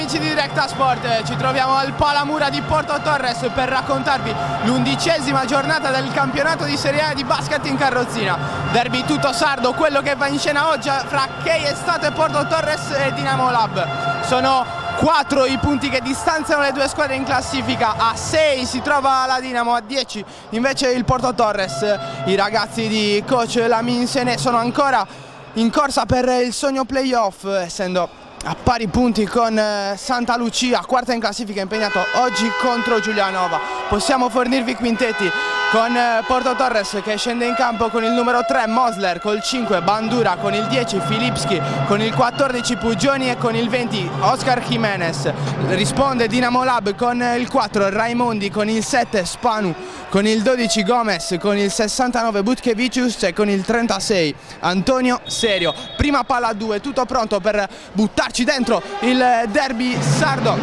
amici di Directa Sport, ci troviamo al Palamura di Porto Torres per raccontarvi l'11ª giornata del campionato di Serie A di basket in carrozzina. Derby tutto sardo, quello che va in scena oggi fra Kei Estate, Porto Torres e Dinamo Lab. Sono 4 i punti che distanziano le due squadre in classifica, a 6 si trova la Dinamo, a 10 invece il Porto Torres. I ragazzi di coach Lamin Sene sono ancora in corsa per il sogno playoff, essendo a pari punti con Santa Lucia, quarta in classifica, impegnato oggi contro Giulianova. Possiamo fornirvi quintetti con Porto Torres che scende in campo con il numero 3 Mosler, col 5 Bandura, con il 10 Filipski, con il 14 Pugioni e con il 20 Oscar Jimenez. Risponde Dinamo Lab con il 4 Raimondi, con il 7 Spanu, con il 12 Gomez, con il 69 Butkevicius e con il 36 Antonio Serio. Prima palla a 2, tutto pronto per buttarci dentro il derby sardo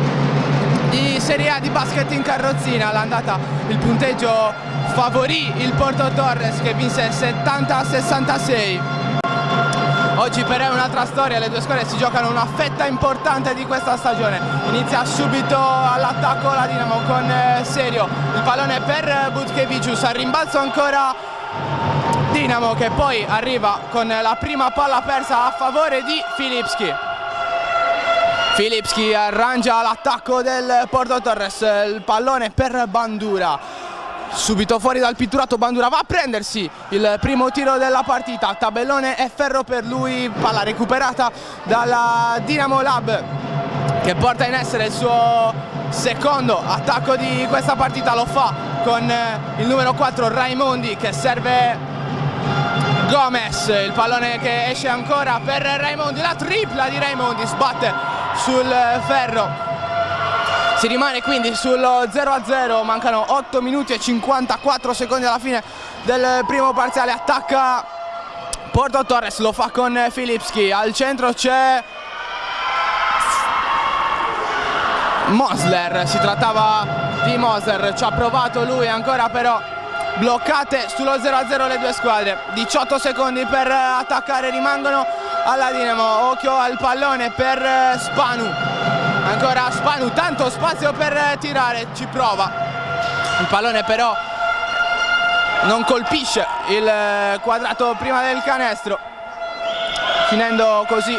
di Serie A di basket in carrozzina. L'andata, il punteggio favorì il Porto Torres che vinse 70-66. Oggi però è un'altra storia, le due squadre si giocano una fetta importante di questa stagione. Inizia subito all'attacco la Dinamo con Serio, il pallone per Butkevicius, al rimbalzo ancora Dinamo che poi arriva con la prima palla persa a favore di Filipski. Filipski arrangia l'attacco del Porto Torres, il pallone per Bandura. Subito fuori dal pitturato, Bandura va a prendersi il primo tiro della partita, tabellone e ferro per lui, palla recuperata dalla Dinamo Lab che porta in essere il suo secondo attacco di questa partita. Lo fa con il numero 4 Raimondi che serve Gomez, il pallone che esce ancora per Raimondi, la tripla di Raimondi, sbatte sul ferro. Si rimane quindi sullo 0-0, mancano 8 minuti e 54 secondi alla fine del primo parziale. Attacca Porto Torres, lo fa con Filipski, al centro c'è Mosler, si trattava di Mosler, ci ha provato lui ancora, però bloccate sullo 0-0 le due squadre. 18 secondi per attaccare rimangono alla Dinamo. Occhio al pallone per Spanu, ancora Spanu, tanto spazio per tirare, ci prova, il pallone però non colpisce il quadrato prima del canestro, finendo così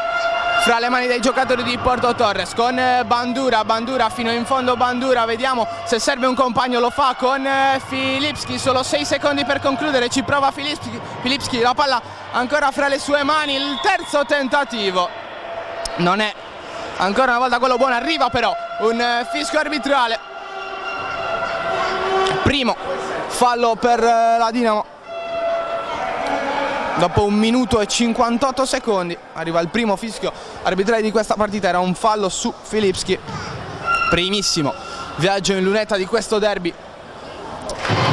fra le mani dei giocatori di Porto Torres. Con Bandura fino in fondo, Bandura, vediamo se serve un compagno, lo fa con Filipski, solo 6 secondi per concludere, ci prova Filipski, la palla ancora fra le sue mani, il terzo tentativo non è ancora una volta quello buono, arriva però un fischio arbitrale, primo fallo per la Dinamo. Dopo 1 minuto e 58 secondi arriva il primo fischio arbitrale di questa partita, era un fallo su Filipski. Primissimo viaggio in lunetta di questo derby,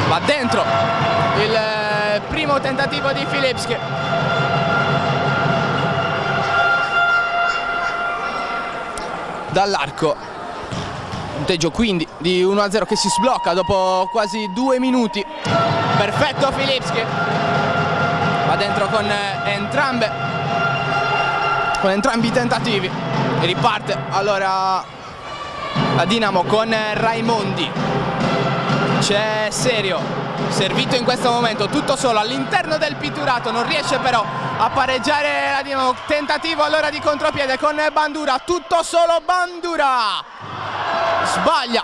va dentro il primo tentativo di Filipski. Dall'arco, punteggio quindi di 1-0 che si sblocca dopo quasi 2 minuti. Perfetto Filipski, va dentro con entrambi i tentativi e riparte allora la Dinamo con Raimondi. C'è Serio, servito in questo momento tutto solo all'interno del pitturato, non riesce però a pareggiare la Dinamo. Tentativo allora di contropiede con Bandura, tutto solo Bandura, sbaglia,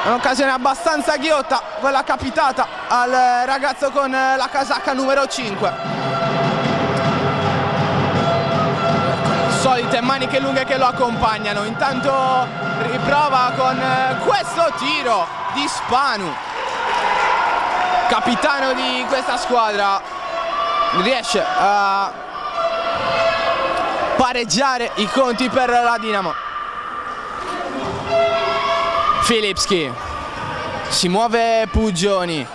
un'occasione abbastanza ghiotta quella capitata al ragazzo con la casacca numero 5. Solite maniche lunghe che lo accompagnano. Intanto riprova con questo tiro di Spanu, capitano di questa squadra, riesce a pareggiare i conti per la Dinamo. Filipski, si muove Pugioni,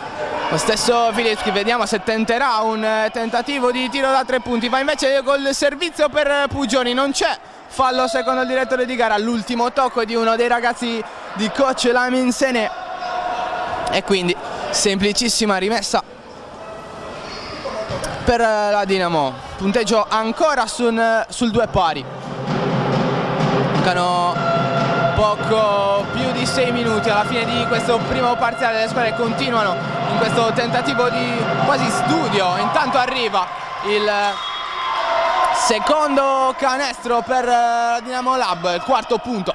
lo stesso Filipski, vediamo se tenterà un tentativo di tiro da 3 punti, va invece col servizio per Pugioni, non c'è fallo secondo il direttore di gara, l'ultimo tocco di uno dei ragazzi di coach Lamin Sene e quindi semplicissima rimessa per la Dinamo. Punteggio ancora sul 2 pari, mancano poco più di 6 minuti alla fine di questo primo parziale. Le squadre continuano in questo tentativo di quasi studio. Intanto arriva il secondo canestro per la Dinamo Lab, il quarto punto.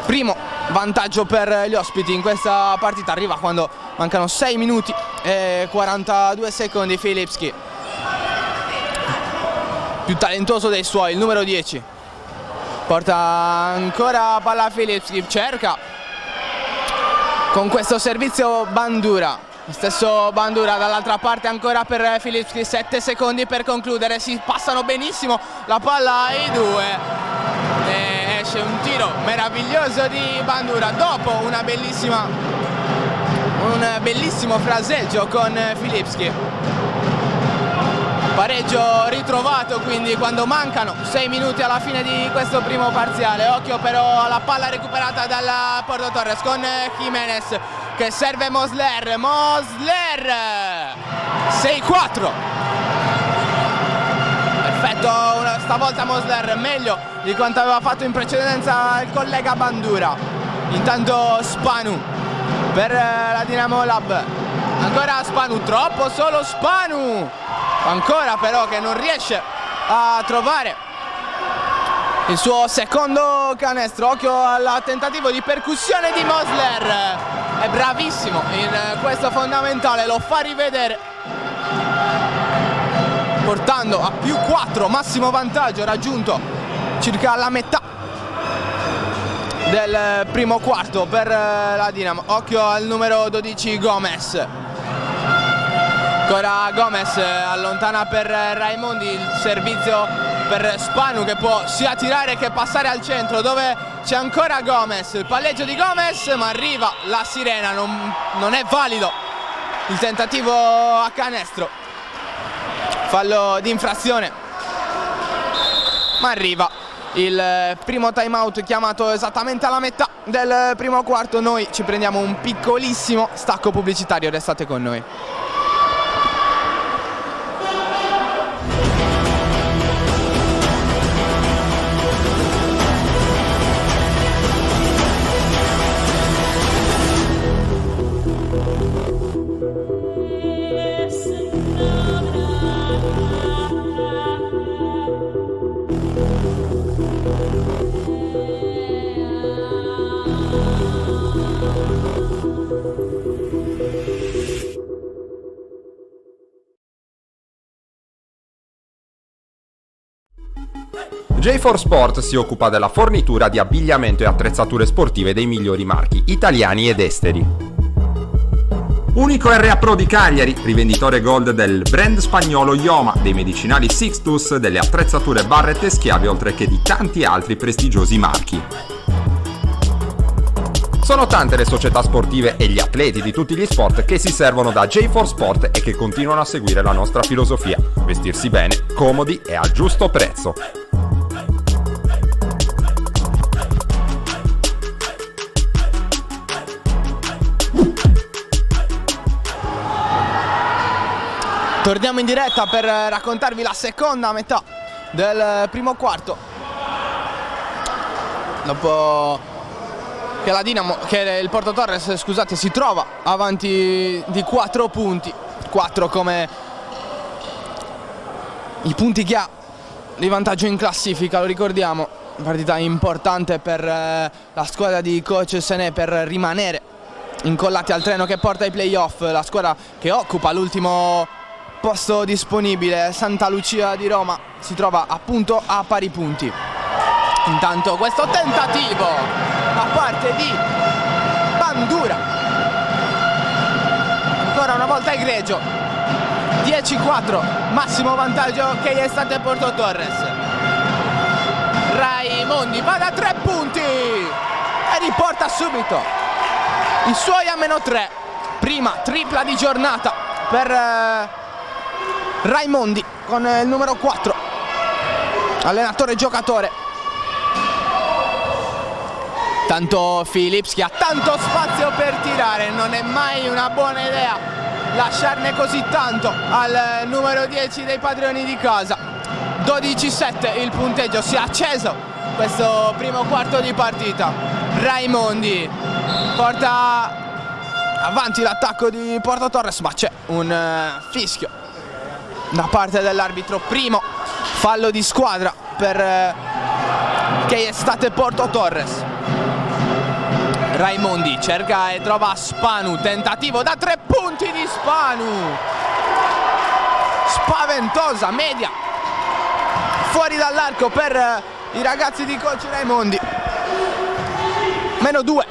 Primo vantaggio per gli ospiti in questa partita, arriva quando mancano 6 minuti e 42 secondi. Filipski, più talentoso dei suoi, il numero 10. Porta ancora palla a Filipski, cerca con questo servizio Bandura. Lo stesso Bandura dall'altra parte ancora per Filipski, 7 secondi per concludere, si passano benissimo la palla ai due. E esce un tiro meraviglioso di Bandura dopo un bellissimo fraseggio con Filipski. Pareggio ritrovato quindi quando mancano 6 minuti alla fine di questo primo parziale. Occhio però alla palla recuperata dalla Porto Torres con Jimenez che serve Mosler. 6-4. Perfetto, stavolta Mosler meglio di quanto aveva fatto in precedenza il collega Bandura. Intanto Spanu per la Dinamo Lab. Ancora Spanu, troppo solo Spanu. Ancora però che non riesce a trovare il suo secondo canestro. Occhio al tentativo di percussione di Mosler. È bravissimo in questo fondamentale, lo fa rivedere, portando a più 4, massimo vantaggio raggiunto circa la metà del primo quarto per la Dinamo. Occhio al numero 12 Gomez. Ancora Gomez, allontana per Raimondi, il servizio per Spanu che può sia tirare che passare al centro dove c'è ancora Gomez. Il palleggio di Gomez, ma arriva la sirena, non è valido il tentativo a canestro. Fallo di infrazione, ma arriva il primo time out chiamato esattamente alla metà del primo quarto. Noi ci prendiamo un piccolissimo stacco pubblicitario, restate con noi. J4 Sport si occupa della fornitura di abbigliamento e attrezzature sportive dei migliori marchi, italiani ed esteri. Unico RA Pro di Cagliari, rivenditore gold del brand spagnolo Ioma, dei medicinali Sixtus, delle attrezzature Barrett e Schiavi, oltre che di tanti altri prestigiosi marchi. Sono tante le società sportive e gli atleti di tutti gli sport che si servono da J4 Sport e che continuano a seguire la nostra filosofia: vestirsi bene, comodi e a giusto prezzo. Torniamo in diretta per raccontarvi la seconda metà del primo quarto. Dopo che la Dinamo, che il Porto Torres, scusate, si trova avanti di 4 punti. 4 come i punti che ha di vantaggio in classifica, lo ricordiamo. Partita importante per la squadra di coach Sené per rimanere incollati al treno che porta ai playoff. La squadra che occupa l'ultimo posto disponibile, Santa Lucia di Roma, si trova appunto a pari punti. Intanto questo tentativo da parte di Bandura, ancora una volta egregio. 10-4, massimo vantaggio che gli è stato Porto Torres. Raimondi va da 3 punti e riporta subito i suoi a -3. Prima tripla di giornata per Raimondi con il numero 4, allenatore e giocatore. Tanto Filipski ha tanto spazio per tirare, non è mai una buona idea lasciarne così tanto al numero 10 dei padroni di casa. 12-7 il punteggio, si è acceso questo primo quarto di partita. Raimondi porta avanti l'attacco di Porto Torres, ma c'è un fischio da parte dell'arbitro. Primo fallo di squadra per che è stato Porto Torres. Raimondi cerca e trova Spanu, tentativo da 3 punti di Spanu, spaventosa media fuori dall'arco per i ragazzi di coach Raimondi. -2.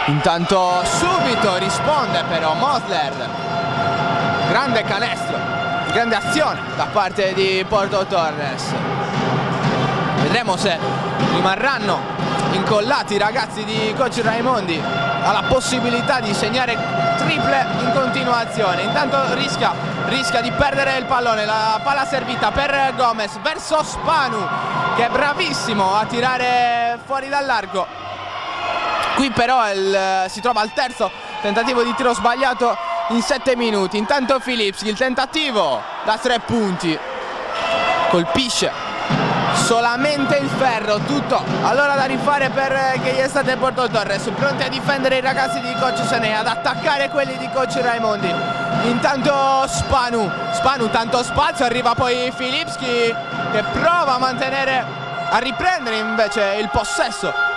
Intanto subito risponde però Mosler, grande canestro, grande azione da parte di Porto Torres. Vedremo se rimarranno incollati i ragazzi di coach Raimondi alla possibilità di segnare triple in continuazione. Intanto rischia di perdere il pallone, la palla servita per Gomez verso Spanu, che è bravissimo a tirare fuori dall'arco. Qui però si trova al terzo tentativo di tiro sbagliato in 7 minuti. Intanto Filipski, il tentativo da 3 punti, colpisce solamente il ferro. Tutto allora da rifare per che gli è stato Porto Torres, pronti a difendere i ragazzi di coach Sene, ad attaccare quelli di coach Raimondi. Intanto Spanu, tanto spazio, arriva poi Filipski che prova a riprendere invece il possesso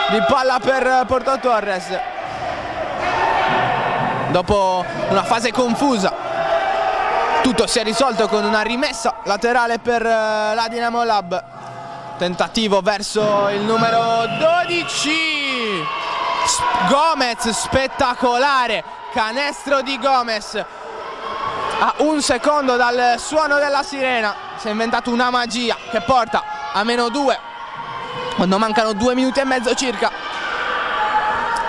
di palla per Porto Torres dopo una fase confusa. Tutto si è risolto con una rimessa laterale per la Dinamo Lab. Tentativo verso il numero 12, Gomez, spettacolare canestro di Gomez a 1 secondo dal suono della sirena. Si è inventato una magia che porta a -2 quando mancano 2 minuti e mezzo circa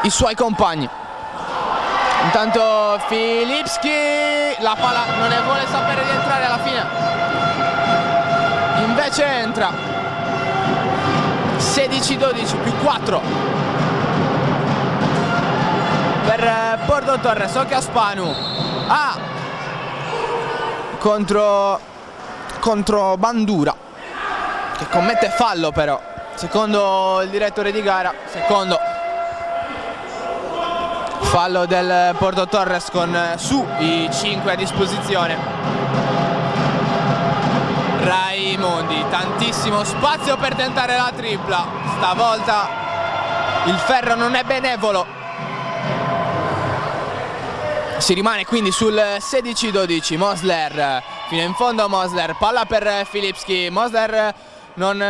i suoi compagni. Intanto Filipski, la palla non ne vuole sapere di entrare alla fine, invece entra. 16-12 più 4 per Porto Torres. Occhio a Spanu, contro Bandura, che commette fallo però, secondo il direttore di gara. Secondo fallo del Porto Torres con su i 5 a disposizione. Raimondi, tantissimo spazio per tentare la tripla, stavolta il ferro non è benevolo. Si rimane quindi sul 16-12. Mosler fino in fondo, Mosler, palla per Filipski. Mosler non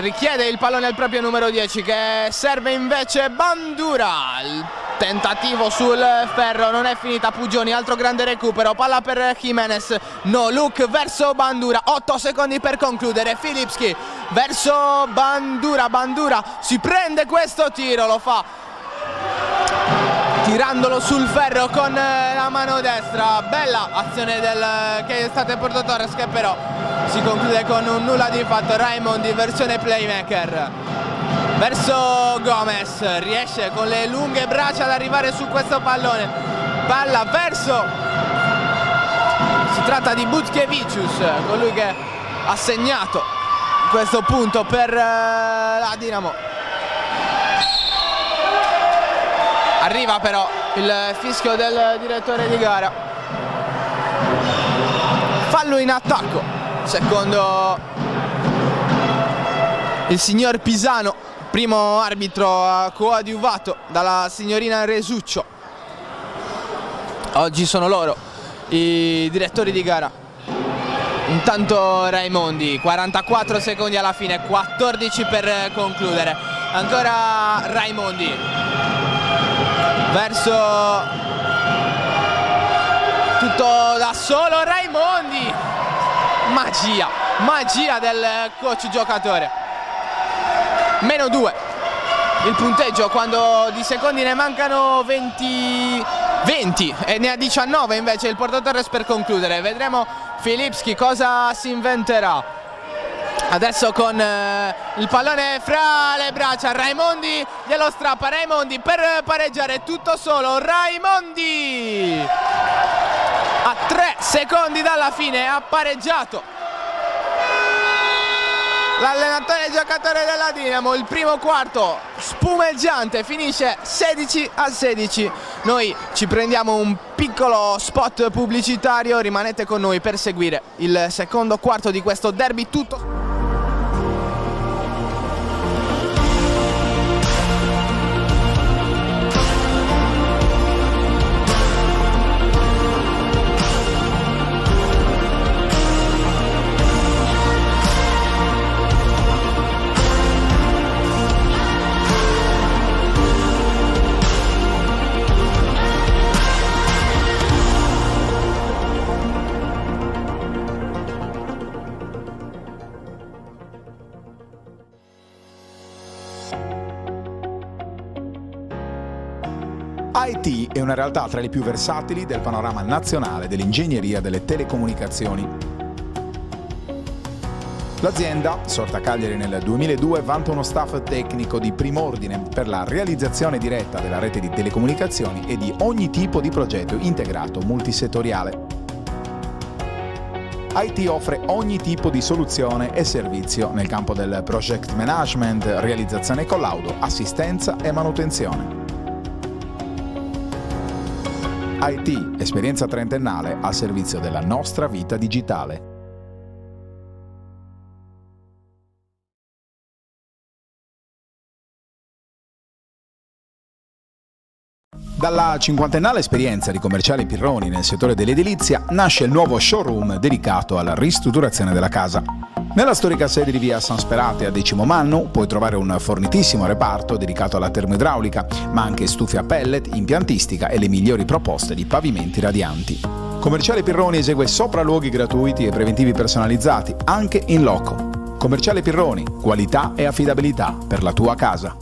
richiede il pallone al proprio numero 10, che serve invece Bandura. Il tentativo sul ferro non è finita. Pugioni, altro grande recupero, palla per Jimenez, no look verso Bandura. 8 secondi per concludere. Filipski verso Bandura, Bandura si prende questo tiro, lo fa tirandolo sul ferro con la mano destra. Bella azione che è stata Porto Torres, che però si conclude con un nulla di fatto. Raimondi, versione playmaker, verso Gomez, riesce con le lunghe braccia ad arrivare su questo pallone. Palla verso, si tratta di Butkevicius, colui che ha segnato questo punto per la Dinamo. Arriva però il fischio del direttore di gara. Fallo in attacco, secondo il signor Pisano, primo arbitro coadiuvato dalla signorina Resuccio. Oggi sono loro i direttori di gara. Intanto Raimondi, 44 secondi alla fine, 14 per concludere. Ancora Raimondi verso, tutto da solo Raimondi. Magia del coach giocatore. -2 il punteggio quando di secondi ne mancano 20 e ne ha 19 invece il Porto Torres per concludere. Vedremo Filipski cosa si inventerà adesso con il pallone fra le braccia. Raimondi glielo strappa, Raimondi per pareggiare, tutto solo Raimondi a 3 secondi dalla fine ha pareggiato l'allenatore e giocatore della Dinamo. Il primo quarto spumeggiante, finisce 16-16. Noi ci prendiamo un piccolo spot pubblicitario, rimanete con noi per seguire il secondo quarto di questo derby tutto. IT è una realtà tra le più versatili del panorama nazionale dell'ingegneria delle telecomunicazioni. L'azienda, sorta a Cagliari nel 2002, vanta uno staff tecnico di prim'ordine per la realizzazione diretta della rete di telecomunicazioni e di ogni tipo di progetto integrato multisettoriale. IT offre ogni tipo di soluzione e servizio nel campo del project management, realizzazione e collaudo, assistenza e manutenzione. IT, esperienza trentennale al servizio della nostra vita digitale. Dalla cinquantennale esperienza di commerciale Pirroni nel settore dell'edilizia nasce il nuovo showroom dedicato alla ristrutturazione della casa. Nella storica sede di via San Sperate a Decimo Mannu puoi trovare un fornitissimo reparto dedicato alla termoidraulica, ma anche stufe a pellet, impiantistica e le migliori proposte di pavimenti radianti. Commerciale Pirroni esegue sopralluoghi gratuiti e preventivi personalizzati, anche in loco. Commerciale Pirroni, qualità e affidabilità per la tua casa.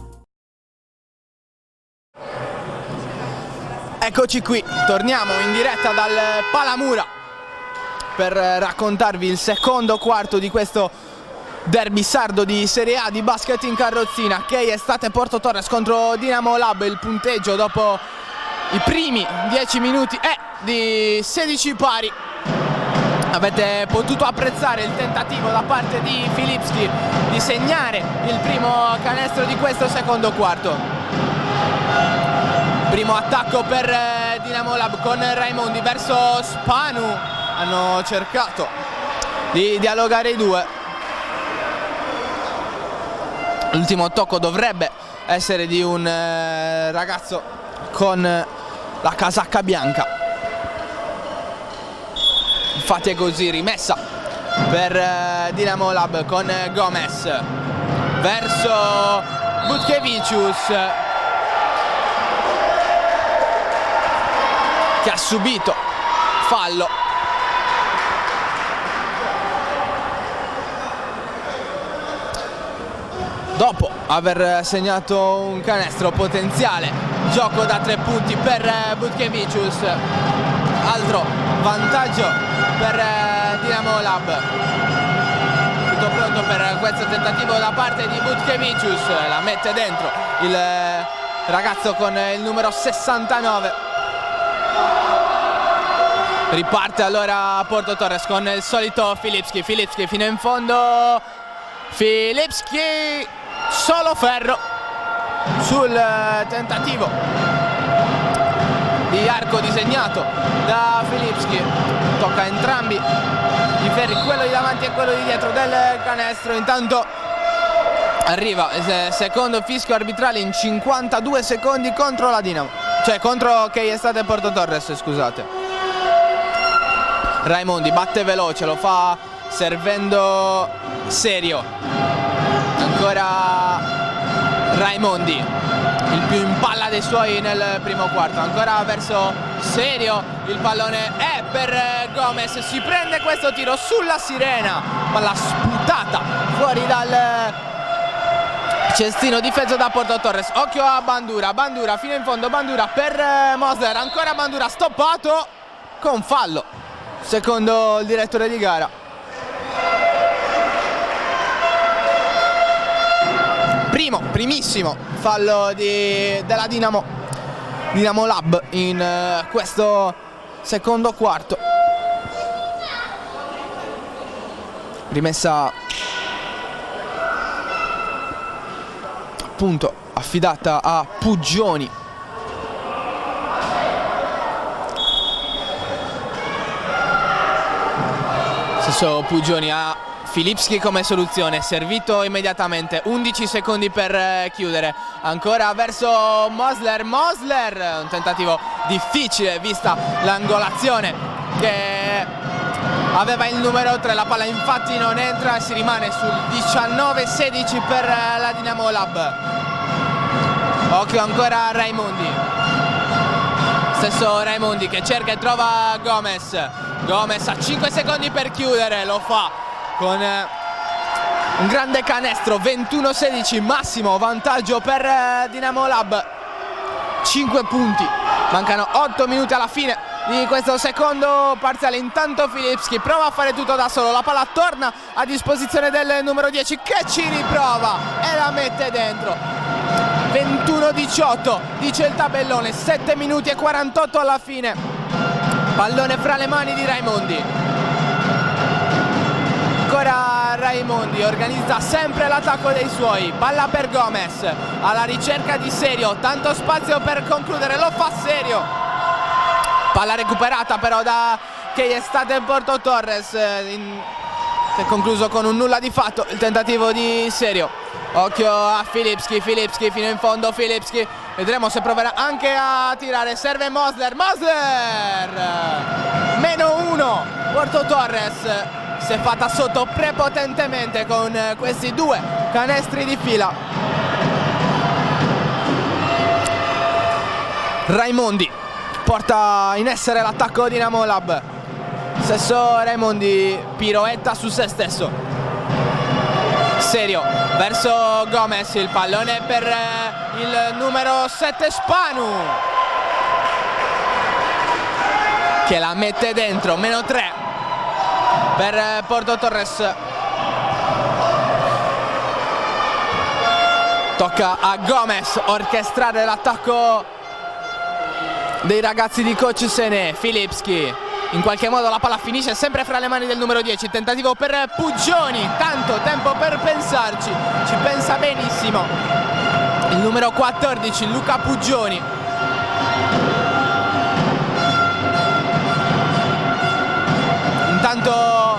Eccoci qui, torniamo in diretta dal Palamura per raccontarvi il secondo quarto di questo derby sardo di Serie A di basket in carrozzina. Kei Estate Porto Torres contro Dinamo Lab. Il punteggio dopo i primi 10 minuti è di 16 pari. Avete potuto apprezzare il tentativo da parte di Filipski di segnare il primo canestro di questo secondo quarto. Primo attacco per Dinamo Lab con Raimondi verso Spanu. Hanno cercato di dialogare i due. L'ultimo tocco dovrebbe essere di un ragazzo con la casacca bianca. Infatti è così, rimessa per Dinamo Lab con Gomez verso Butkevicius, che ha subito fallo. Dopo aver segnato un canestro, potenziale gioco da 3 punti per Butkevicius. Altro vantaggio per Dinamo Lab. Tutto pronto per questo tentativo da parte di Butkevicius. La mette dentro il ragazzo con il numero 69. Riparte allora Porto Torres con il solito Filipski. Filipski fino in fondo. Filipski, solo ferro sul tentativo di arco disegnato da Filipski. Tocca a entrambi i ferri, quello di davanti e quello di dietro del canestro. Intanto arriva il secondo fischio arbitrale in 52 secondi contro la Dinamo, cioè contro Kei Estate Porto Torres, scusate. Raimondi batte veloce, lo fa servendo Serio. Ancora Raimondi, il più in palla dei suoi nel primo quarto. Ancora verso Serio, il pallone è per Gomez. Si prende questo tiro sulla sirena, palla sputata fuori dal cestino difeso da Porto Torres. Occhio a Bandura, Bandura fino in fondo, Bandura per Mosler. Ancora Bandura, stoppato con fallo secondo il direttore di gara. Primissimo fallo della Dinamo Lab in questo secondo quarto. Rimessa appunto affidata a Puggioni. Stesso Puggioni a Filipski come soluzione, servito immediatamente, 11 secondi per chiudere, ancora verso Mosler, un tentativo difficile vista l'angolazione che aveva il numero 3, la palla infatti non entra e si rimane sul 19-16 per la Dinamo Lab. Occhio ancora a Raimondi, stesso Raimondi che cerca e trova Gomez ha 5 secondi per chiudere, lo fa con un grande canestro, 21-16, massimo vantaggio per Dinamo Lab, 5 punti, mancano 8 minuti alla fine di questo secondo parziale. Intanto Filipski prova a fare tutto da solo, la palla torna a disposizione del numero 10 che ci riprova e la mette dentro. 21-18 dice il tabellone, 7 minuti e 48 alla fine, pallone fra le mani di Raimondi. Ancora Raimondi organizza sempre l'attacco dei suoi, palla per Gomez alla ricerca di Serio, tanto spazio per concludere, lo fa Serio, palla recuperata però da Estate Porto Torres, che è concluso con un nulla di fatto il tentativo di Serio. Occhio a Filipski fino in fondo, Filipski, vedremo se proverà anche a tirare, serve Mosler, -1, Porto Torres si è fatta sotto prepotentemente con questi 2 canestri di fila. Raimondi porta in essere l'attacco Dinamo Lab, stesso Raimondi piroetta su se stesso, Serio verso Gomez, il pallone per il numero 7 Spanu che la mette dentro, -3 per Porto Torres. Tocca a Gomez orchestrare l'attacco dei ragazzi di coach Sene. Filipski, in qualche modo la palla finisce sempre fra le mani del numero 10, tentativo per Puggioni, tanto tempo per pensarci, ci pensa benissimo il numero 14 Luca Puggioni. Intanto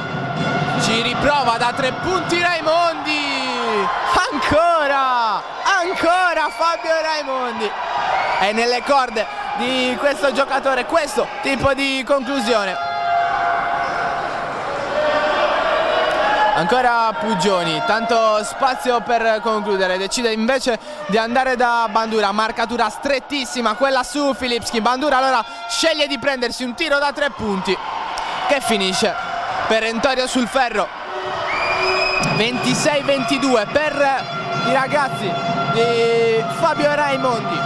ci riprova da 3 punti Raimondi, ancora Fabio Raimondi, è nelle corde di questo giocatore questo tipo di conclusione. Ancora Puggioni, tanto spazio per concludere, decide invece di andare da Bandura, marcatura strettissima quella su Filipski. Bandura allora sceglie di prendersi un tiro da 3 punti che finisce perentorio sul ferro. 26-22 per i ragazzi di Fabio Raimondi.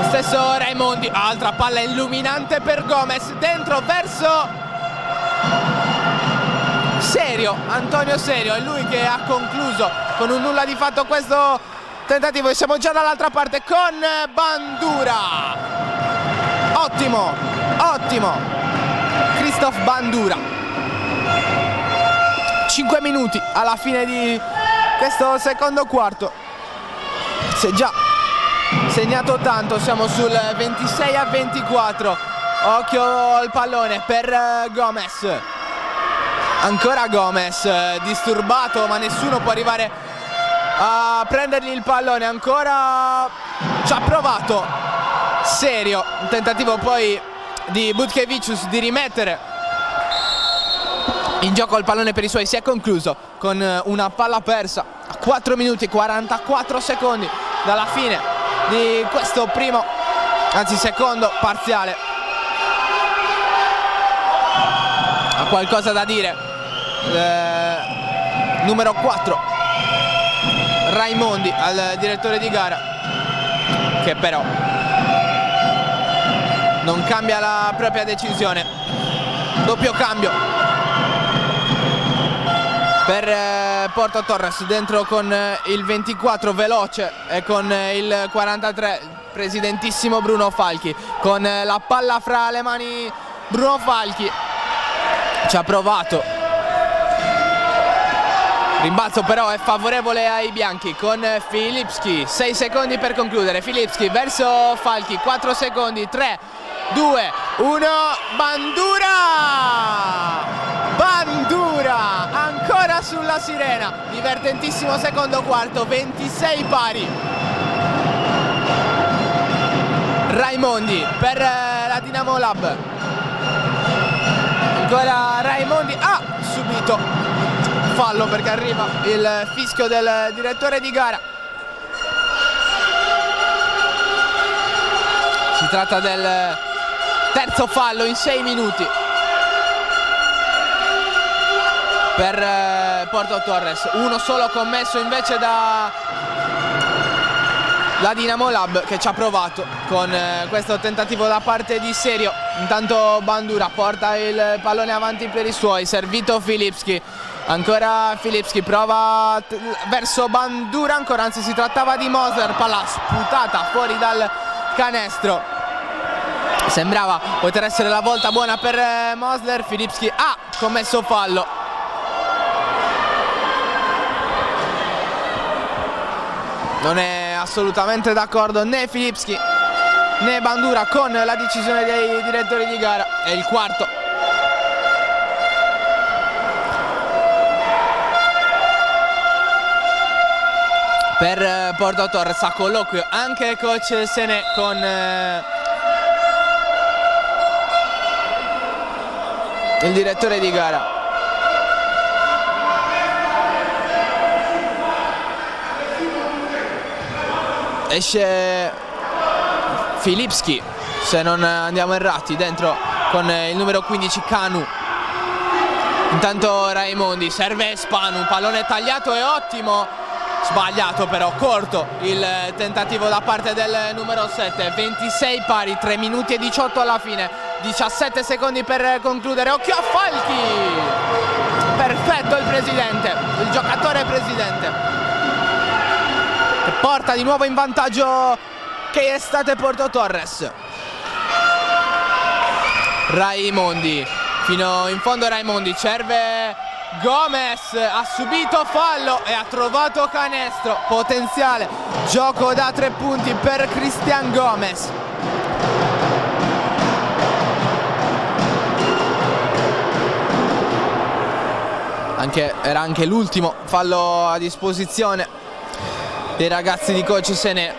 Stesso Raimondi, altra palla illuminante per Gomez, dentro verso Serio, Antonio Serio, è lui che ha concluso con un nulla di fatto questo tentativo e siamo già dall'altra parte con Bandura. Ottimo Christophe Bandura. 5 minuti alla fine di questo secondo quarto, si è già segnato tanto, siamo sul 26-24. Occhio al pallone per Gomez, ancora Gomez, disturbato ma nessuno può arrivare a prendergli il pallone, ancora ci ha provato Serio, un tentativo poi di Butkevicius di rimettere in gioco il pallone per i suoi, si è concluso con una palla persa a 4 minuti e 44 secondi dalla fine di questo primo, anzi secondo parziale. Ha qualcosa da dire numero 4 Raimondi al direttore di gara, che però non cambia la propria decisione. Doppio cambio per Porto Torres, dentro con il 24 veloce e con il 43 presidentissimo Bruno Falchi, con la palla fra le mani Bruno Falchi ci ha provato Rimbalzo però è favorevole ai bianchi con Filipski. 6 secondi per concludere. Filipski verso Falchi. 4 secondi. 3, 2, 1. Bandura! Bandura! Ancora sulla sirena. Divertentissimo secondo quarto. 26 pari. Raimondi per la Dinamo Lab. Ancora Raimondi. Ah! Subito fallo perché arriva il fischio del direttore di gara. Si tratta del terzo fallo in 6 minuti per Porto Torres. Uno solo commesso invece da la Dinamo Lab, che ci ha provato con questo tentativo da parte di Serio. Intanto Bandura porta il pallone avanti per i suoi, servito Filipski. Ancora Filipski prova verso Bandura, ancora, anzi si trattava di Mosler, palla sputata fuori dal canestro. Sembrava poter essere la volta buona per Mosler. Filipski ha commesso fallo. Non è assolutamente d'accordo né Filipski né Bandura con la decisione dei direttori di gara. È il quarto. Per Porto Torres a colloquio anche coach Sene con il direttore di gara. Esce Filipski, se non andiamo errati, dentro con il numero 15 Canu. Intanto Raimondi serve Spanu, pallone tagliato e ottimo. Sbagliato però, corto il tentativo da parte del numero 7. 26 pari, 3 minuti e 18 alla fine, 17 secondi per concludere. Occhio a Falchi, perfetto il presidente, il giocatore presidente, che porta di nuovo in vantaggio che è stato Porto Torres. Raimondi, fino in fondo Raimondi, serve Gomez, ha subito fallo e ha trovato canestro. Potenziale gioco da 3 punti per Cristian Gomez. Era anche l'ultimo fallo a disposizione dei ragazzi di coach Sene,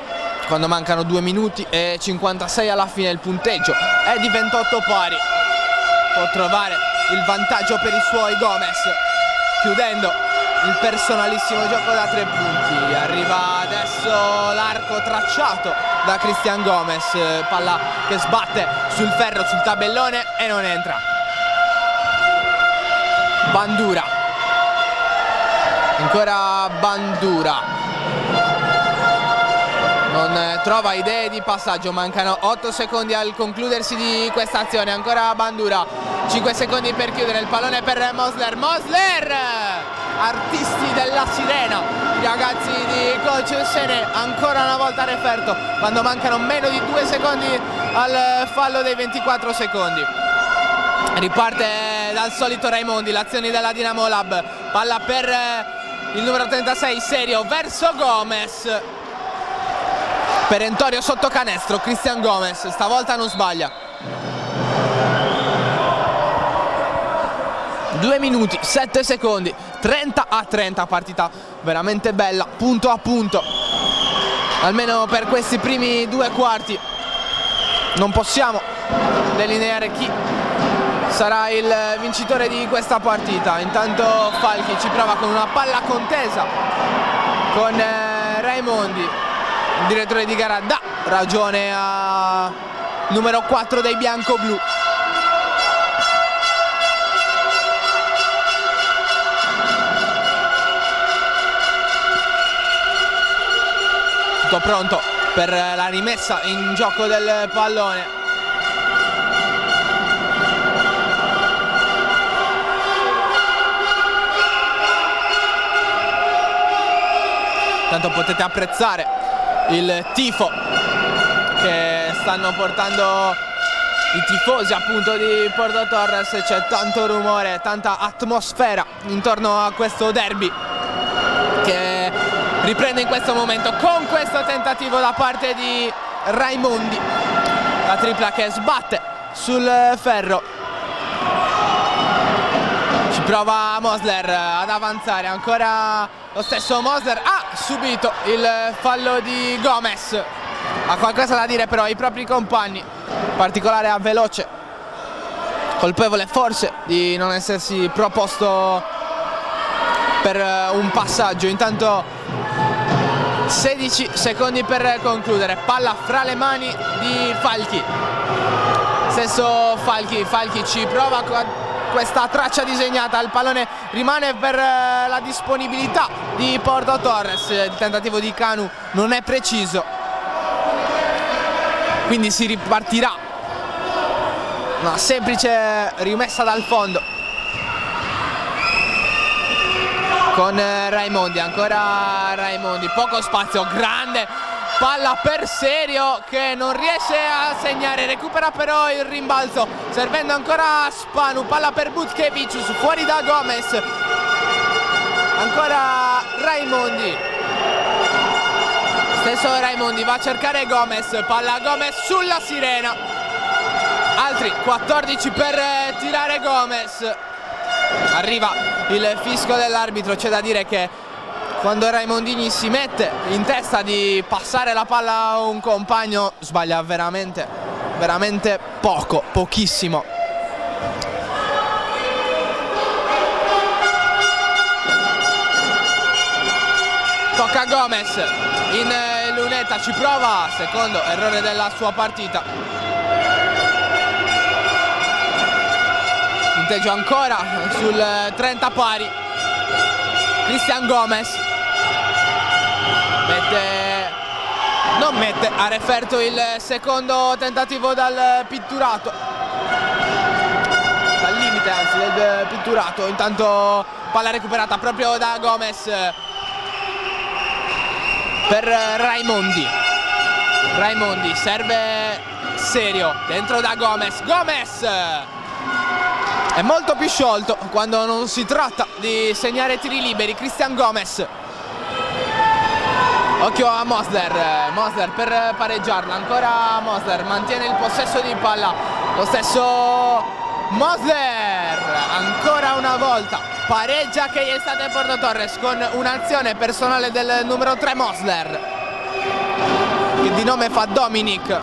quando mancano 2 minuti e 56 alla fine. Il punteggio è di 28 pari. Può trovare il vantaggio per i suoi Gomez, chiudendo il personalissimo gioco da 3 punti. Arriva adesso l'arco tracciato da Cristian Gomez, palla che sbatte sul ferro, sul tabellone e non entra. Bandura, ancora Bandura, non trova idee di passaggio. Mancano 8 secondi al concludersi di questa azione. Ancora Bandura, 5 secondi per chiudere. Il pallone per Mosler. Mosler, artisti della sirena, i ragazzi di coach Sene, ancora una volta referto quando mancano meno di 2 secondi al fallo dei 24 secondi. Riparte dal solito Raimondi, l'azione della Dinamo Lab. Palla per il numero 36 Serio verso Gomez. Perentorio sotto canestro, Cristian Gomez stavolta non sbaglia. 2 minuti, 7 secondi, 30-30, partita veramente bella, punto a punto, almeno per questi primi 2 quarti. Non possiamo delineare chi sarà il vincitore di questa partita. Intanto Falchi ci prova con una palla contesa con Raimondi. Il direttore di gara dà ragione a numero 4 dei bianco-blu. Tutto pronto per la rimessa in gioco del pallone. Tanto potete apprezzare il tifo che stanno portando i tifosi appunto di Porto Torres. C'è tanto rumore, tanta atmosfera intorno a questo derby riprende in questo momento con questo tentativo da parte di Raimondi, la tripla che sbatte sul ferro. Ci prova Mosler ad avanzare, ancora lo stesso Mosler, ha subito il fallo di Gomez, ha qualcosa da dire però ai propri compagni, in particolare a Veloce, colpevole forse di non essersi proposto per un passaggio. Intanto 16 secondi per concludere, palla fra le mani di Falchi, stesso Falchi ci prova questa traccia disegnata, il pallone rimane per la disponibilità di Porto Torres, il tentativo di Kanu non è preciso, quindi si ripartirà, una semplice rimessa dal fondo con Raimondi, ancora Raimondi, poco spazio, grande palla per Serio che non riesce a segnare, recupera però il rimbalzo servendo ancora Spanu, palla per Butkevicius, fuori da Gomez, ancora Raimondi, stesso Raimondi va a cercare Gomez, palla Gomez sulla sirena, altri 14 per tirare Gomez, arriva il fischio dell'arbitro. C'è da dire che quando Raimondini si mette in testa di passare la palla a un compagno sbaglia veramente poco, pochissimo. Tocca a Gomez in lunetta, ci prova, secondo errore della sua partita. Punteggio ancora sul 30 pari. Cristian Gomez ha referto il secondo tentativo dal pitturato, dal limite anzi del pitturato. Intanto palla recuperata proprio da Gomez per Raimondi, serve Serio dentro da Gomez è molto più sciolto quando non si tratta di segnare tiri liberi. Cristian Gomez, occhio a Mosler per pareggiarla, ancora Mosler mantiene il possesso di palla, lo stesso Mosler ancora una volta pareggia che gli è stata in Porto Torres con un'azione personale del numero 3 Mosler, che di nome fa Dominik,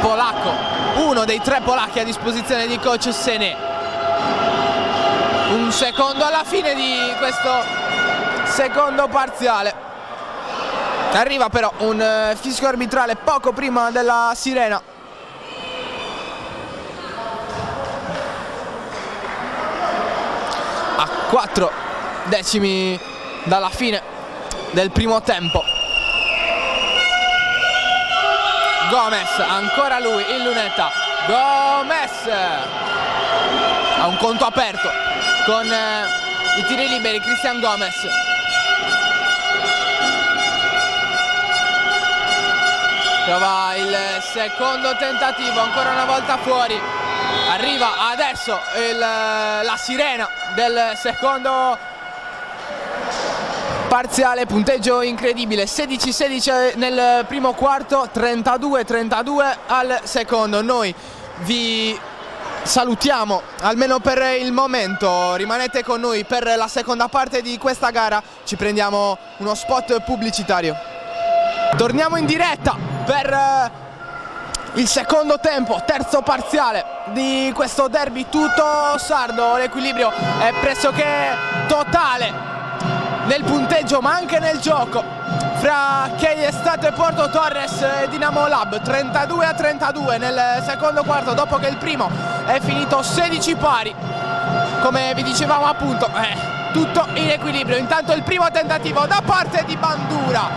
polacco, uno dei 3 polacchi a disposizione di coach Sené. Un secondo alla fine di questo secondo parziale, arriva però un fischio arbitrale poco prima della sirena. A 4 decimi dalla fine del primo tempo. Gomez, ancora lui in lunetta, Gomez ha un conto aperto con i tiri liberi. Cristian Gomez prova il secondo tentativo, ancora una volta fuori, arriva adesso la sirena del secondo parziale, punteggio incredibile, 16-16 nel primo quarto, 32-32 al secondo. Noi vi salutiamo almeno per il momento, rimanete con noi per la seconda parte di questa gara, ci prendiamo uno spot pubblicitario. Torniamo in diretta per il secondo tempo, terzo parziale di questo derby tutto sardo. L'equilibrio è pressoché totale nel punteggio ma anche nel gioco fra Chieiestato e Porto Torres e Dinamo Lab, 32-32 nel secondo quarto, dopo che il primo è finito 16 pari. Come vi dicevamo appunto, tutto in equilibrio. Intanto il primo tentativo da parte di Bandura,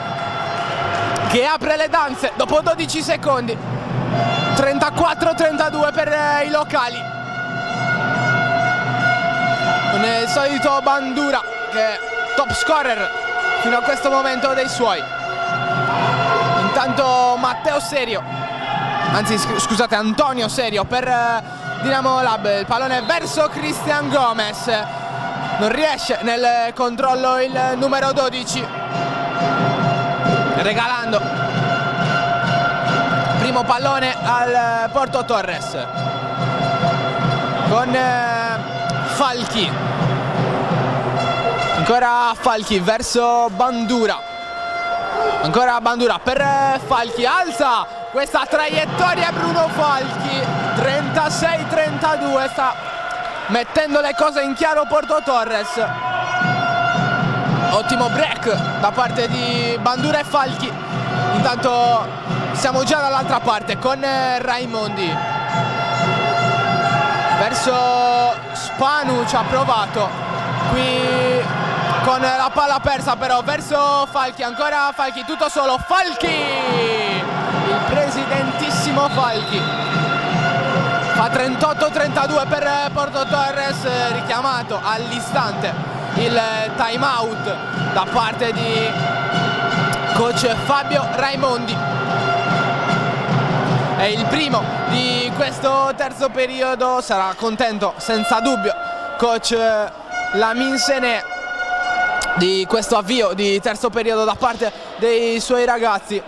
che apre le danze dopo 12 secondi, 34-32 per i locali, con il solito Bandura che è top scorer fino a questo momento dei suoi. Intanto Matteo Serio, anzi scusate, Antonio Serio per Dinamo Lab, il pallone verso Cristian Gomez, non riesce nel controllo il numero 12. regalando primo pallone al Porto Torres con Falchi. Ancora Falchi verso Bandura, ancora Bandura per Falchi, alza questa traiettoria Bruno Falchi, 36-32, sta mettendo le cose in chiaro Porto Torres. Ottimo break da parte di Bandura e Falchi. Intanto siamo già dall'altra parte con Raimondi verso Spanu, ci ha provato qui con la palla persa, però verso Falchi, ancora Falchi, tutto solo Falchi, il presidentissimo Falchi. Fa 38-32 per Porto Torres, richiamato all'istante il time out da parte di coach Fabio Raimondi. È il primo di questo terzo periodo, sarà contento senza dubbio coach Lamin Sene di questo avvio di terzo periodo da parte dei suoi ragazzi.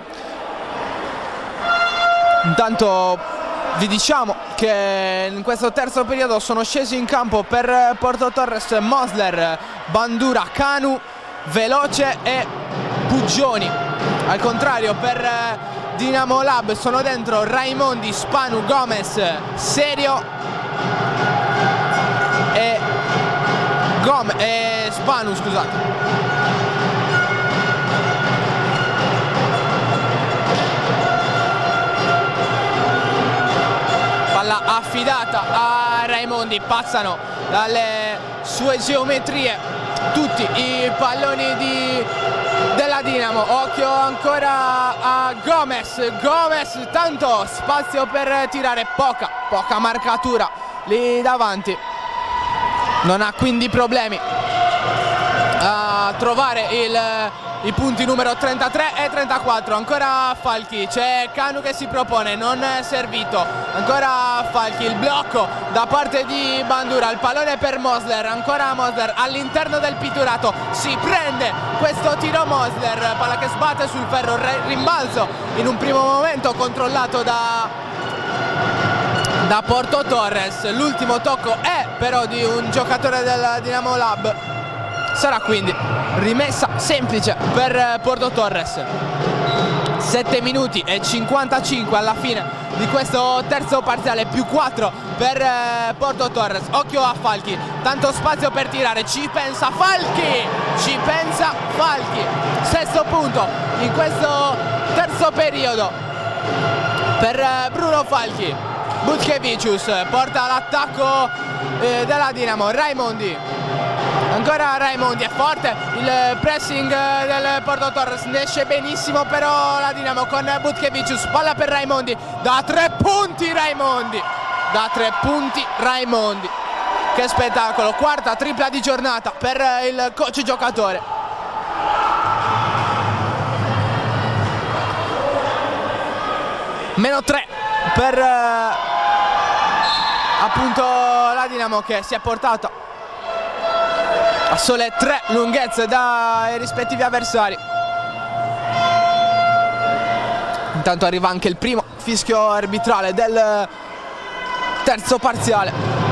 Intanto vi diciamo che in questo terzo periodo sono scesi in campo per Porto Torres Mosler, Bandura, Canu, Veloce e Puggioni. Al contrario per Dinamo Lab sono dentro Raimondi, Spanu, Gomez, Serio e Spanu, scusate. Palla affidata a Raimondi, passano dalle sue geometrie tutti i palloni della Dinamo. Occhio ancora a Gomez, tanto spazio per tirare, poca marcatura lì davanti, non ha quindi problemi a trovare i punti numero 33 e 34. Ancora Falchi, c'è Canu che si propone, non è servito, ancora Falchi, il blocco da parte di Bandura, il pallone per Mosler, ancora Mosler all'interno del pitturato, si prende questo tiro Mosler, palla che sbatte sul ferro, rimbalzo in un primo momento controllato da Porto Torres. L'ultimo tocco è però di un giocatore del Dinamo Lab, sarà quindi rimessa semplice per Porto Torres. 7 minuti e 55 alla fine di questo terzo parziale, più 4 per Porto Torres. Occhio a Falchi, tanto spazio per tirare, ci pensa Falchi, sesto punto in questo terzo periodo per Bruno Falchi. Butkevicius porta l'attacco della Dinamo, Raimondi, ancora Raimondi, è forte il pressing del Porto Torres, ne esce benissimo però la Dinamo con Butkevicius, palla per Raimondi, da 3 punti Raimondi, che spettacolo, quarta tripla di giornata per il coach giocatore. Meno 3 per appunto la Dinamo, che si è portata a sole 3 lunghezze dai rispettivi avversari. Intanto arriva anche il primo fischio arbitrale del terzo parziale.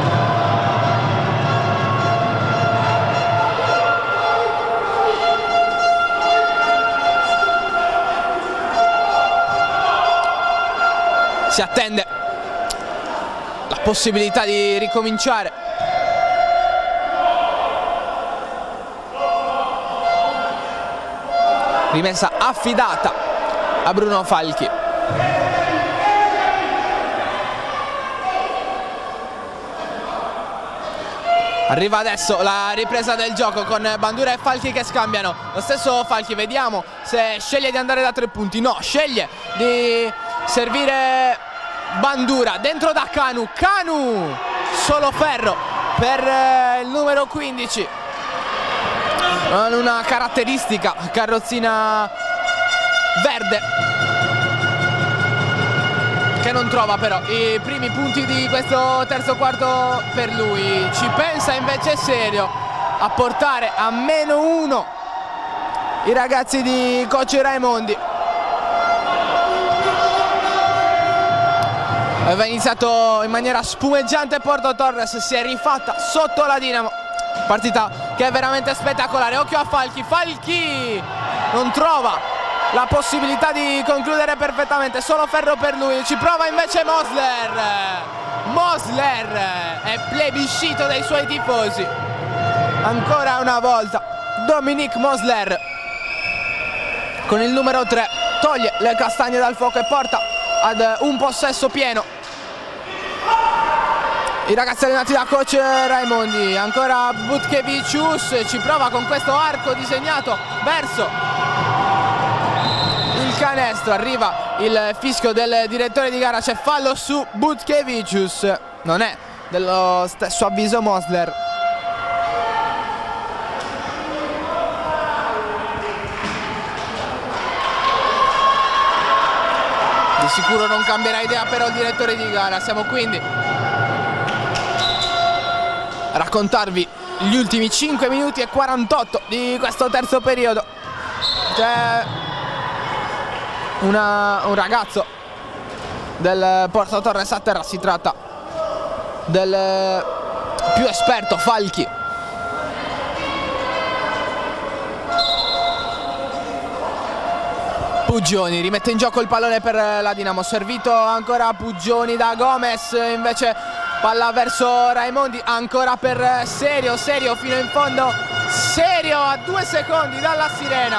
Si attende la possibilità di ricominciare. Rimessa affidata a Bruno Falchi. Arriva adesso la ripresa del gioco con Bandura e Falchi che scambiano. Lo stesso Falchi, vediamo se sceglie di andare da 3 punti. No, sceglie di servire Bandura dentro da Canu. Solo ferro per il numero 15. Una caratteristica carrozzina verde che non trova però i primi punti di questo terzo quarto per lui. Ci pensa invece Serio a portare a -1 i ragazzi di coach Raimondi. Aveva iniziato in maniera spumeggiante Porto Torres, si è rifatta sotto la Dinamo. Partita che è veramente spettacolare. Occhio a Falchi, Falchi non trova la possibilità di concludere perfettamente, solo ferro per lui, ci prova invece Mosler. Mosler è plebiscito dai suoi tifosi. Ancora una volta Dominique Mosler con il numero 3 toglie le castagne dal fuoco e porta ad un possesso pieno i ragazzi allenati da coach Raimondi. Ancora Butkevicius, ci prova con questo arco disegnato verso il canestro, arriva il fischio del direttore di gara, c'è fallo su Butkevicius, non è dello stesso avviso Mosler. Di sicuro non cambierà idea però il direttore di gara. Siamo quindi a raccontarvi gli ultimi 5 minuti e 48 di questo terzo periodo. C'è un ragazzo del Porto Torres a terra, si tratta del più esperto Falchi. Puggioni rimette in gioco il pallone per la Dinamo, servito ancora a Puggioni da Gomez, invece palla verso Raimondi, ancora per Serio, Serio fino in fondo, Serio a 2 secondi dalla sirena,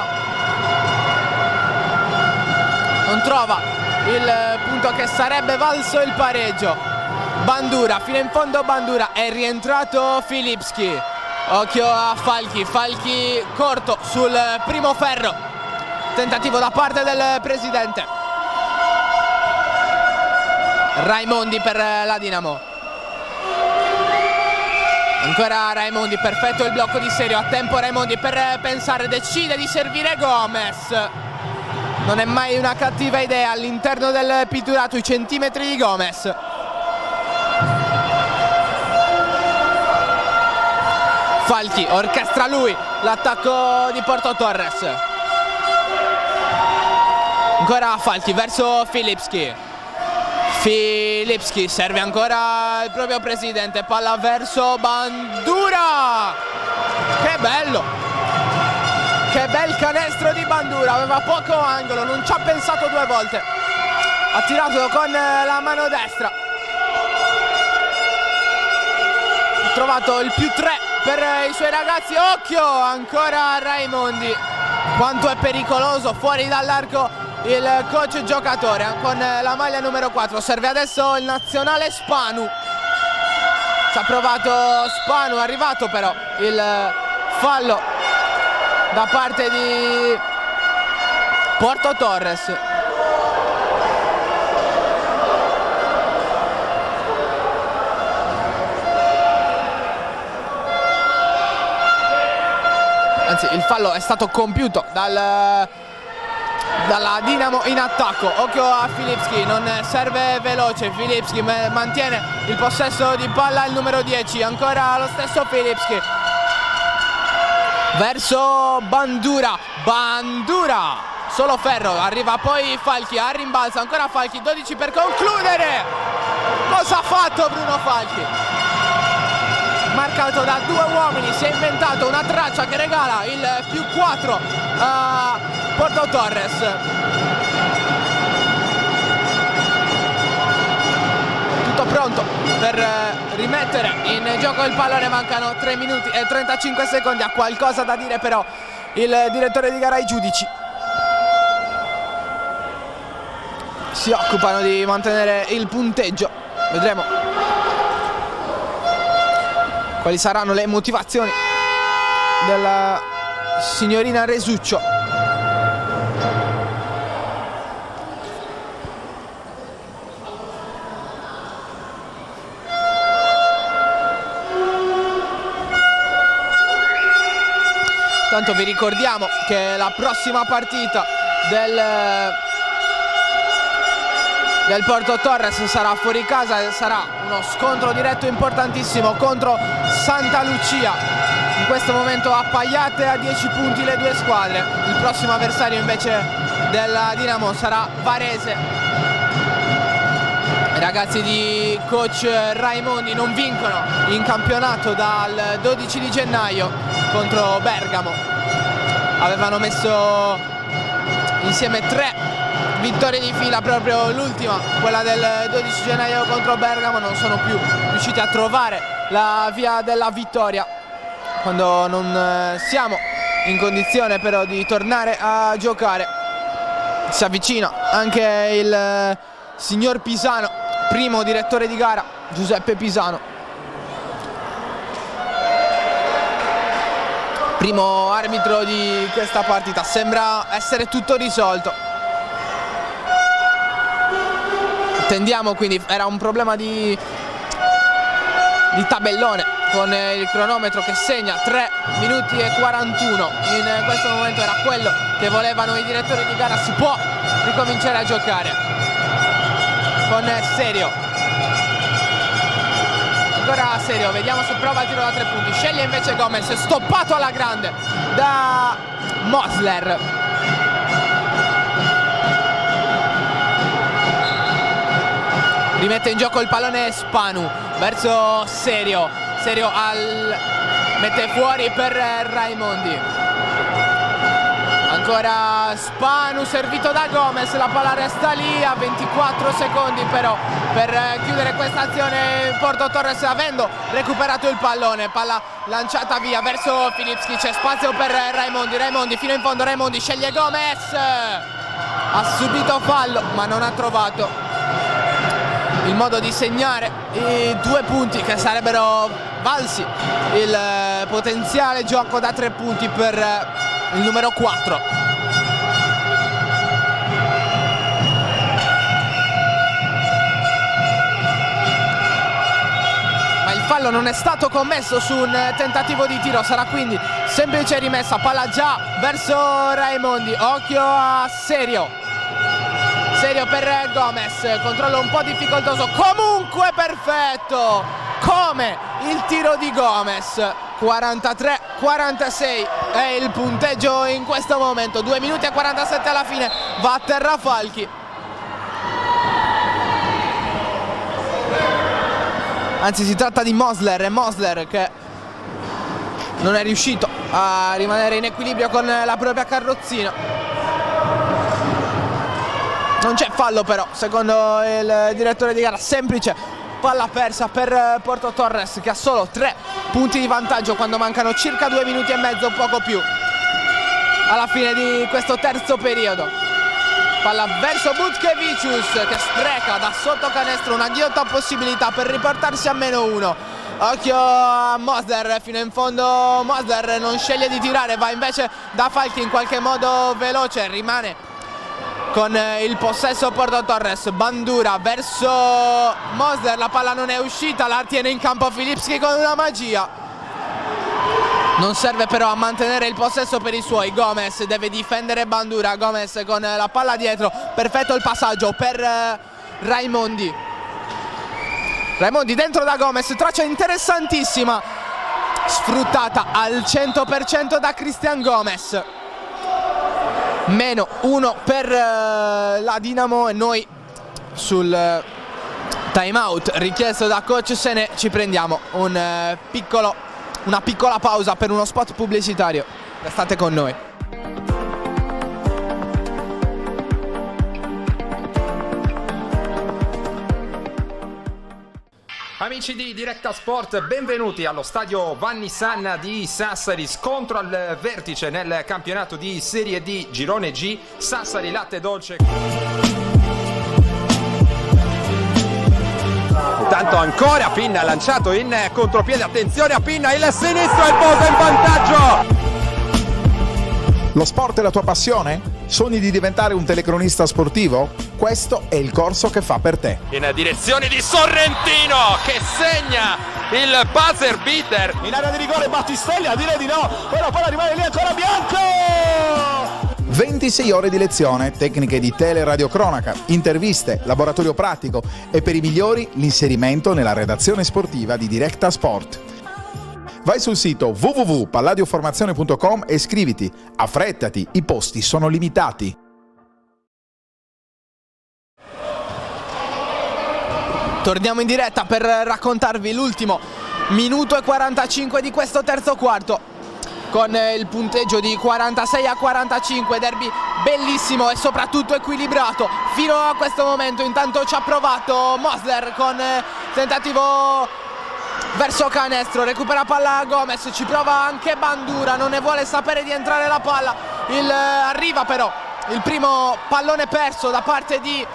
non trova il punto che sarebbe valso il pareggio. Bandura, fino in fondo Bandura, è rientrato Filipski, occhio a Falchi, Falchi corto sul primo ferro. Tentativo da parte del presidente. Raimondi per la Dinamo. Ancora Raimondi, perfetto il blocco di Serio. A tempo Raimondi per pensare, decide di servire Gomez. Non è mai una cattiva idea all'interno del pitturato, i centimetri di Gomez. Falchi orchestra lui l'attacco di Porto Torres. Ancora Falchi verso Filipski. Filipski serve ancora il proprio presidente. Palla verso Bandura. Che bello! Che bel canestro di Bandura. Aveva poco angolo, non ci ha pensato 2 volte. Ha tirato con la mano destra. Ha trovato il più 3 per i suoi ragazzi. Occhio ancora Raimondi. Quanto è pericoloso fuori dall'arco il coach giocatore con la maglia numero 4. Serve adesso il nazionale Spanu. Ci ha provato Spanu, è arrivato però il fallo da parte di Porto Torres. Anzi, il fallo è stato compiuto dalla Dinamo in attacco. Occhio a Filipski, non serve veloce. Filipski mantiene il possesso di palla, il numero 10. Ancora lo stesso Filipski verso Bandura. Bandura, solo ferro. Arriva poi Falchi a rimbalzo. Ancora Falchi, 12 per concludere. Cosa ha fatto Bruno Falchi? Marcato da 2 uomini, si è inventato una traccia che regala il più 4 a Porto Torres. Tutto pronto per rimettere in gioco il pallone. Mancano 3 minuti e 35 secondi. Ha qualcosa da dire però il direttore di gara ai giudici. Si occupano di mantenere il punteggio. Vedremo quali saranno le motivazioni della signorina Resuccio. Tanto vi ricordiamo che la prossima partita del Porto Torres sarà fuori casa, sarà uno scontro diretto importantissimo contro Santa Lucia In questo momento appaiate a 10 punti le due squadre. Il prossimo avversario invece della Dinamo sarà Varese. I ragazzi di coach Raimondi non vincono in campionato dal 12 di gennaio contro Bergamo. Avevano messo insieme 3 vittorie di fila, proprio l'ultima, quella del 12 gennaio contro Bergamo. Non sono più riusciti a trovare la via della vittoria, quando non siamo in condizione però di tornare a giocare. Si avvicina anche il signor Pisano, primo direttore di gara, Giuseppe Pisano, primo arbitro di questa partita. Sembra essere tutto risolto. Attendiamo, quindi era un problema di tabellone, con il cronometro che segna 3 minuti e 41. In questo momento era quello che volevano i direttori di gara. Si può ricominciare a giocare con Serio. Ancora Serio, vediamo se prova il tiro da 3 punti. Sceglie invece Gomez, stoppato alla grande da Mosler. Rimette in gioco il pallone Spanu verso Serio. Serio mette fuori per Raimondi. Ancora Spanu servito da Gomez, la palla resta lì a 24 secondi però per chiudere questa azione. Porto Torres, avendo recuperato il pallone, palla lanciata via verso Filipski, c'è spazio per Raimondi fino in fondo. Raimondi sceglie Gomez, ha subito fallo ma non ha trovato il modo di segnare i 2 punti che sarebbero valsi il potenziale gioco da 3 punti per il numero 4. Ma il fallo non è stato commesso su un tentativo di tiro, sarà quindi semplice rimessa. Palla già verso Raimondi, occhio a Serio per Gomez, controllo un po' difficoltoso, comunque perfetto come il tiro di Gomez. 43-46 è il punteggio in questo momento, 2 minuti e 47 alla fine. Va a terra Falchi, anzi si tratta di Mosler, e Mosler che non è riuscito a rimanere in equilibrio con la propria carrozzina. Non c'è fallo però, secondo il direttore di gara. Semplice palla persa per Porto Torres, che ha solo 3 punti di vantaggio quando mancano circa 2 minuti e mezzo, poco più, alla fine di questo terzo periodo. Palla verso Butkevicius, che spreca da sotto canestro una ghiotta possibilità per riportarsi a -1. Occhio a Mosler fino in fondo. Mosler non sceglie di tirare, va invece da Falchi, in qualche modo veloce, rimane con il possesso Porto Torres. Bandura verso Mosler, la palla non è uscita, la tiene in campo Filipski con una magia. Non serve però a mantenere il possesso per i suoi. Gomez deve difendere Bandura. Gomez con la palla dietro, perfetto il passaggio per Raimondi. Raimondi dentro da Gomez, traccia interessantissima, sfruttata al 100% da Cristian Gomez. -1 per la Dinamo, e noi sul time out richiesto da coach Sene ci prendiamo una piccola pausa per uno spot pubblicitario. Restate con noi. Amici di Directa Sport, benvenuti allo stadio Vanni Sanna di Sassari. Scontro al vertice nel campionato di Serie D Girone G. Sassari Latte Dolce. Intanto ancora Pinna lanciato in contropiede, attenzione a Pinna, il sinistro e il Bosa in vantaggio. Lo sport è la tua passione? Sogni di diventare un telecronista sportivo? Questo è il corso che fa per te. In direzione di Sorrentino che segna il buzzer beater. In area di rigore Battistelli, a dire di no, però poi rimane lì ancora Bianco! 26 ore di lezione, tecniche di teleradiocronaca, interviste, laboratorio pratico e per i migliori l'inserimento nella redazione sportiva di Directa Sport. Vai sul sito www.palladioformazione.com e iscriviti. Affrettati, i posti sono limitati. Torniamo in diretta per raccontarvi l'ultimo minuto e 45 di questo terzo quarto, con il punteggio di 46-45, derby bellissimo e soprattutto equilibrato fino a questo momento. Intanto ci ha provato Mosler con tentativo verso canestro, recupera palla Gomez, ci prova anche Bandura, non ne vuole sapere di entrare la palla, arriva però il primo pallone perso da parte di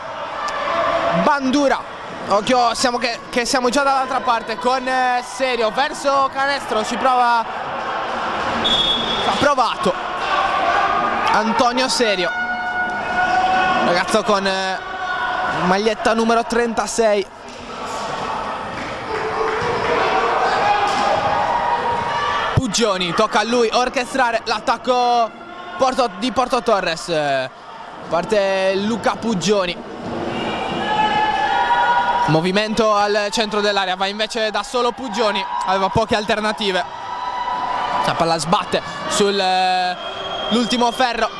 Bandura. Occhio, siamo già dall'altra parte con Serio verso canestro, ci prova, ha provato Antonio Serio, ragazzo con maglietta numero 36. Puggioni, tocca a lui orchestrare l'attacco di Porto Torres, parte Luca Puggioni. Movimento al centro dell'area, va invece da solo Puggioni, aveva poche alternative. La palla sbatte sull'ultimo ferro,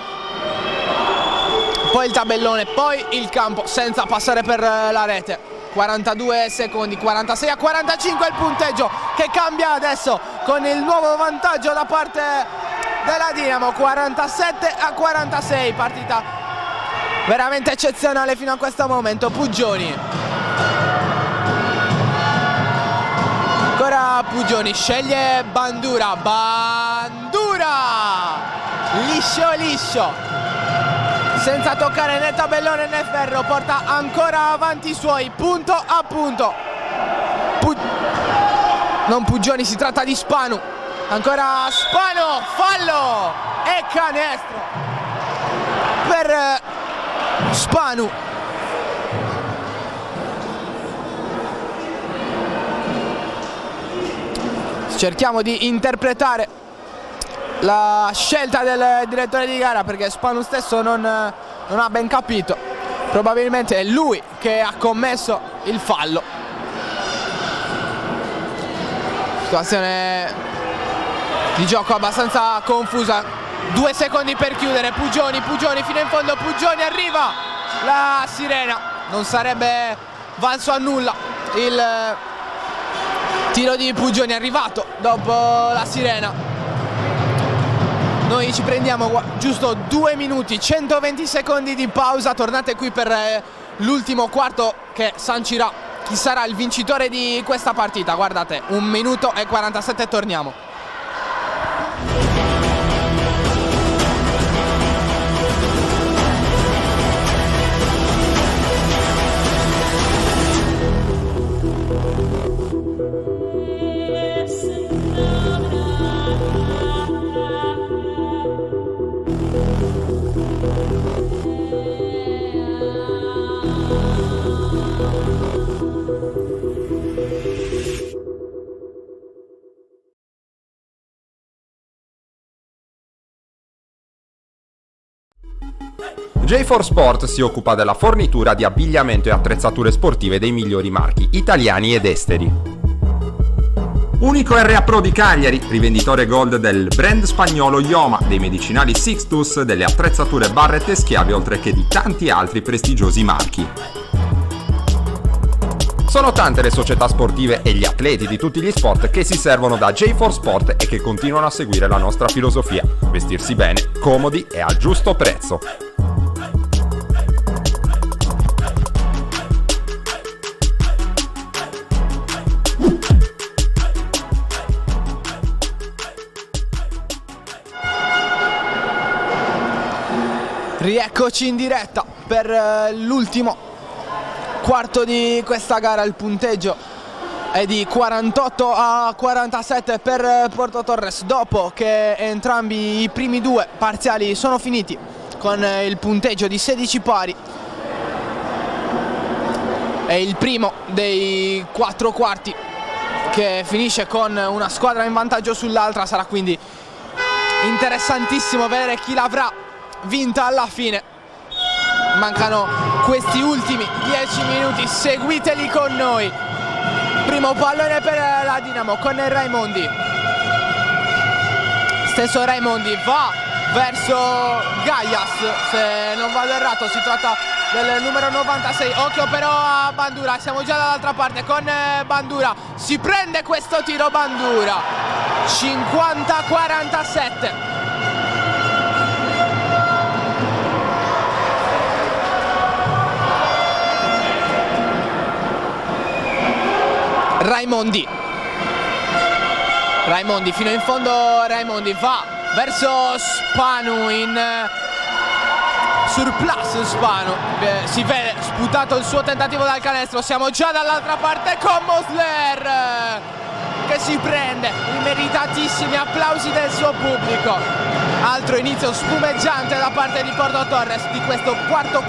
poi il tabellone, poi il campo senza passare per la rete. 42 secondi, 46-45 il punteggio che cambia adesso con il nuovo vantaggio da parte della Dinamo, 47-46, partita veramente eccezionale fino a questo momento. Puggioni, ancora Puggioni, sceglie Bandura, liscio liscio, senza toccare né tabellone né ferro, porta ancora avanti i suoi, punto a punto. Non Puggioni, si tratta di Spanu, ancora Spanu, fallo e canestro per Spanu. Cerchiamo di interpretare la scelta del direttore di gara, perché Spanu stesso non ha ben capito. Probabilmente è lui che ha commesso il fallo. Situazione di gioco abbastanza confusa. 2 secondi per chiudere. Puggioni fino in fondo. Puggioni, arriva la sirena. Non sarebbe valso a nulla il tiro di Puggioni, arrivato dopo la sirena. Noi ci prendiamo giusto 2 minuti, 120 secondi di pausa. Tornate qui per l'ultimo quarto che sancirà chi sarà il vincitore di questa partita. Guardate, 1 minuto e 47 e torniamo. J4 Sport si occupa della fornitura di abbigliamento e attrezzature sportive dei migliori marchi italiani ed esteri. Unico RA Pro di Cagliari, rivenditore gold del brand spagnolo Ioma, dei medicinali Sixtus, delle attrezzature Barrett e Schiavi, oltre che di tanti altri prestigiosi marchi. Sono tante le società sportive e gli atleti di tutti gli sport che si servono da J4 Sport e che continuano a seguire la nostra filosofia: vestirsi bene, comodi e al giusto prezzo. Rieccoci in diretta per l'ultimo quarto di questa gara. Il punteggio è di 48-47 per Porto Torres, dopo che entrambi i primi 2 parziali sono finiti con il punteggio di 16 pari. È il primo dei 4 quarti che finisce con una squadra in vantaggio sull'altra. Sarà quindi interessantissimo vedere chi l'avrà vinta alla fine. Mancano questi ultimi 10 minuti, seguiteli con noi. Primo pallone per la Dinamo con Raimondi, stesso Raimondi va verso Gaias, se non vado errato si tratta del numero 96. Occhio però a Bandura, siamo già dall'altra parte con Bandura, si prende questo tiro Bandura. 50-47. Raimondi fino in fondo, Raimondi va verso Spanu in surplus. Spanu si vede sputato il suo tentativo dal canestro. Siamo già dall'altra parte con Mosler che si prende i meritatissimi applausi del suo pubblico. Altro inizio spumeggiante da parte di Porto Torres di questo quarto.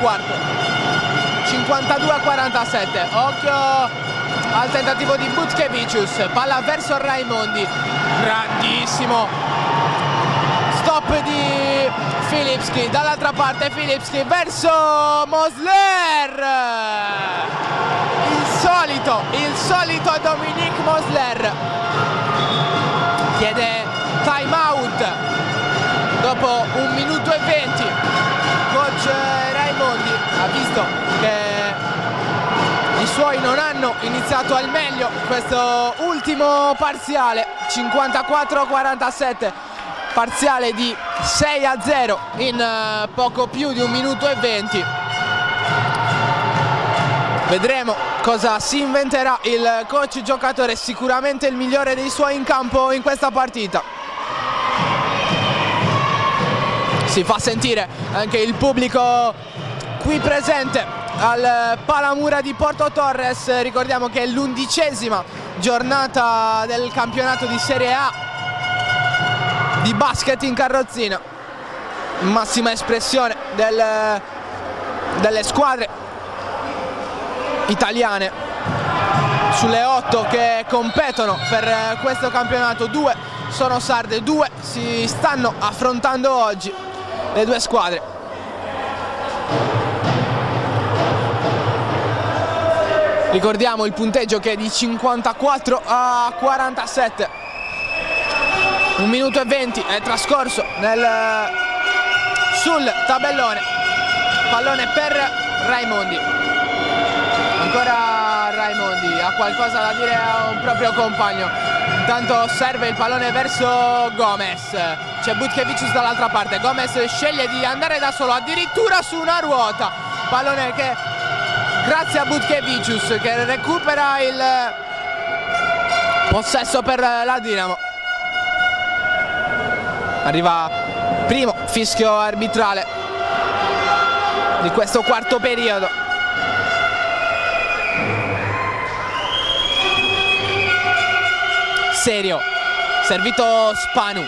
52-47. Occhio al tentativo di Butkevicius, palla verso Raimondi, grandissimo stop di Filipski, dall'altra parte Filipski verso Mosler, il solito Dominique Mosler chiede time out dopo 1 minuto e 20. Coach Raimondi ha visto che i suoi non hanno iniziato al meglio questo ultimo parziale. 54-47, parziale di 6-0 in poco più di 1 minuto e 20. Vedremo cosa si inventerà il coach giocatore, sicuramente il migliore dei suoi in campo in questa partita. Si fa sentire anche il pubblico qui presente al Palamura di Porto Torres. Ricordiamo che è l'11ª giornata del campionato di Serie A di basket in carrozzina, massima espressione delle squadre italiane. Sulle 8 che competono per questo campionato, 2 sono sarde, 2 si stanno affrontando oggi, le 2 squadre. Ricordiamo il punteggio che è di 54-47. 1 minuto e 20 è trascorso sul tabellone. Pallone per Raimondi. Ancora Raimondi ha qualcosa da dire a un proprio compagno. Intanto serve il pallone verso Gomez. C'è Butkevicius dall'altra parte. Gomez sceglie di andare da solo, addirittura su una ruota. Pallone che, grazie a Butkevicius, che recupera il possesso per la Dinamo. Arriva primo fischio arbitrale di questo quarto periodo. Serio, servito Spanu.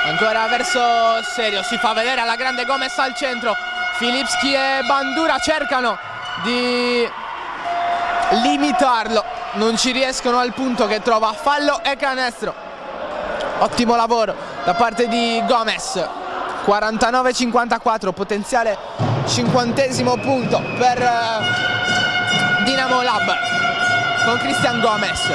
Ancora verso Serio, si fa vedere alla grande Gomez al centro. Filipski e Bandura cercano di limitarlo, non ci riescono al punto che trova fallo e canestro. Ottimo lavoro da parte di Gomez. 49-54, potenziale 50° punto per Dinamo Lab con Christian Gomez.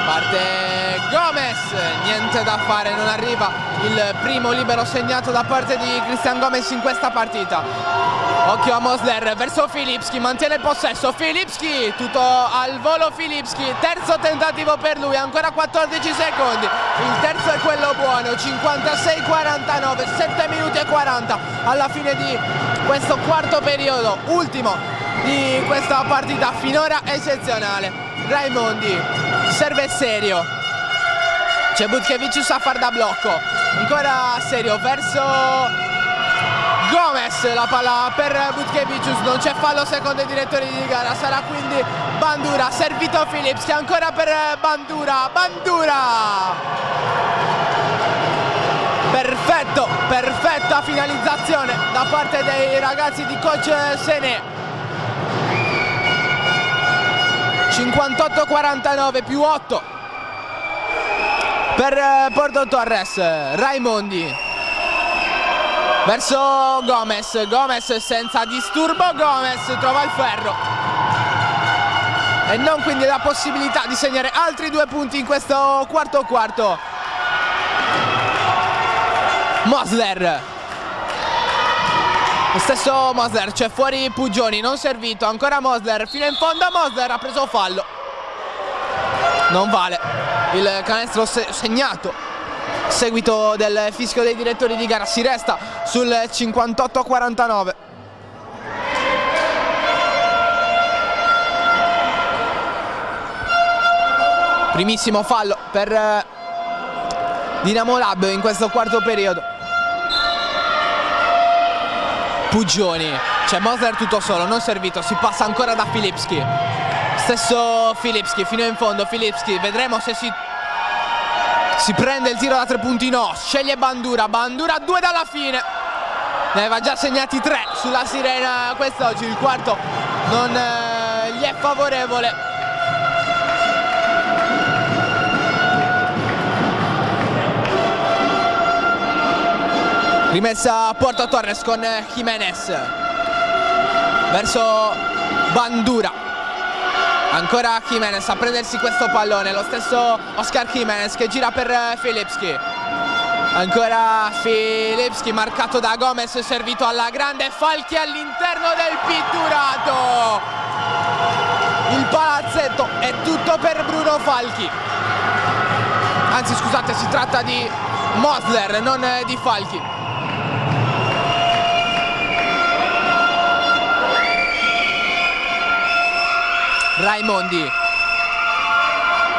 Parte Gomez, niente da fare, non arriva il primo libero segnato da parte di Christian Gomez in questa partita. Occhio a Mosler verso Filipski, mantiene il possesso, Filipski, tutto al volo Filipski, terzo tentativo per lui, ancora 14 secondi, il terzo è quello buono. 56-49, 7 minuti e 40 alla fine di questo quarto periodo, ultimo di questa partita finora eccezionale. Raimondi, serve Serio, c'è Butkevicius a far da blocco, ancora Serio verso Gomez, la palla per Butkevicius, non c'è fallo secondo i direttori di gara, sarà quindi Bandura, servito Filipski, ancora per Bandura, perfetta finalizzazione da parte dei ragazzi di coach Sene. 58-49 più 8 per Porto Torres. Raimondi verso Gomez, Gomez senza disturbo, Gomez trova il ferro. e non quindi la possibilità di segnare altri 2 punti in questo quarto. Mosler, lo stesso Mosler, c'è fuori Pugioni, non servito, ancora Mosler fino in fondo. Mosler ha preso fallo, non vale il canestro segnato. Seguito del fischio dei direttori di gara, si resta sul 58-49. Primissimo fallo per Dinamo Lab in questo quarto periodo. Pugioni, c'è Mosler tutto solo, non servito, si passa ancora da Filipski. Stesso Filipski fino in fondo. Filipski, vedremo se si prende il tiro da 3 punti. No, sceglie Bandura, 2 dalla fine, ne aveva già segnati 3 sulla sirena quest'oggi. Il quarto non gli è favorevole. Rimessa a Porto Torres con Jimenez verso Bandura, ancora Jimenez a prendersi questo pallone, lo stesso Oscar Jimenez che gira per Filipski, ancora Filipski marcato da Gomez, servito alla grande. Falchi all'interno del pitturato, il palazzetto è tutto per Bruno Falchi, anzi scusate, si tratta di Mosler, non di Falchi. Raimondi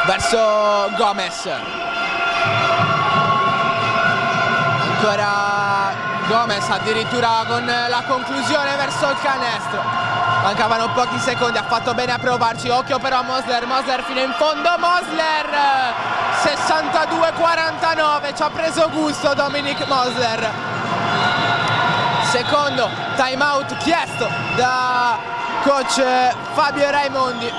verso Gomez, ancora Gomez addirittura con la conclusione verso il canestro. Mancavano pochi secondi, ha fatto bene a provarci. Occhio però a Mosler, Mosler fino in fondo. Mosler 62-49, ci ha preso gusto Dominic Mosler. Secondo time out chiesto da coach Fabio Raimondi. In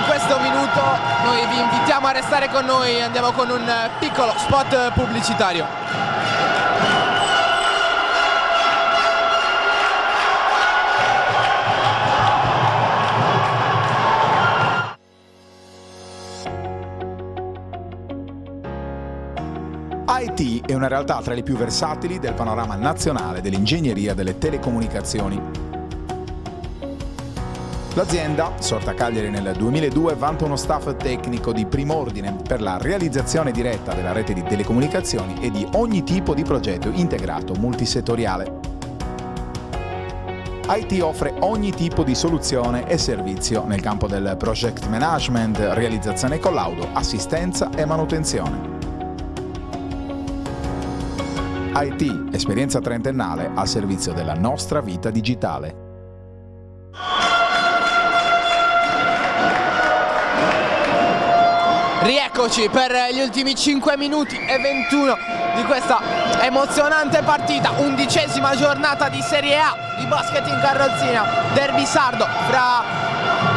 questo minuto noi vi invitiamo a restare con noi, andiamo con un piccolo spot pubblicitario. IT è una realtà tra le più versatili del panorama nazionale dell'ingegneria delle telecomunicazioni. L'azienda, sorta a Cagliari nel 2002, vanta uno staff tecnico di prim'ordine per la realizzazione diretta della rete di telecomunicazioni e di ogni tipo di progetto integrato multisettoriale. IT offre ogni tipo di soluzione e servizio nel campo del project management, realizzazione e collaudo, assistenza e manutenzione. IT, esperienza trentennale al servizio della nostra vita digitale. Rieccoci per gli ultimi 5 minuti e 21 di questa emozionante partita, 11ª giornata di Serie A di basket in carrozzina, derby sardo fra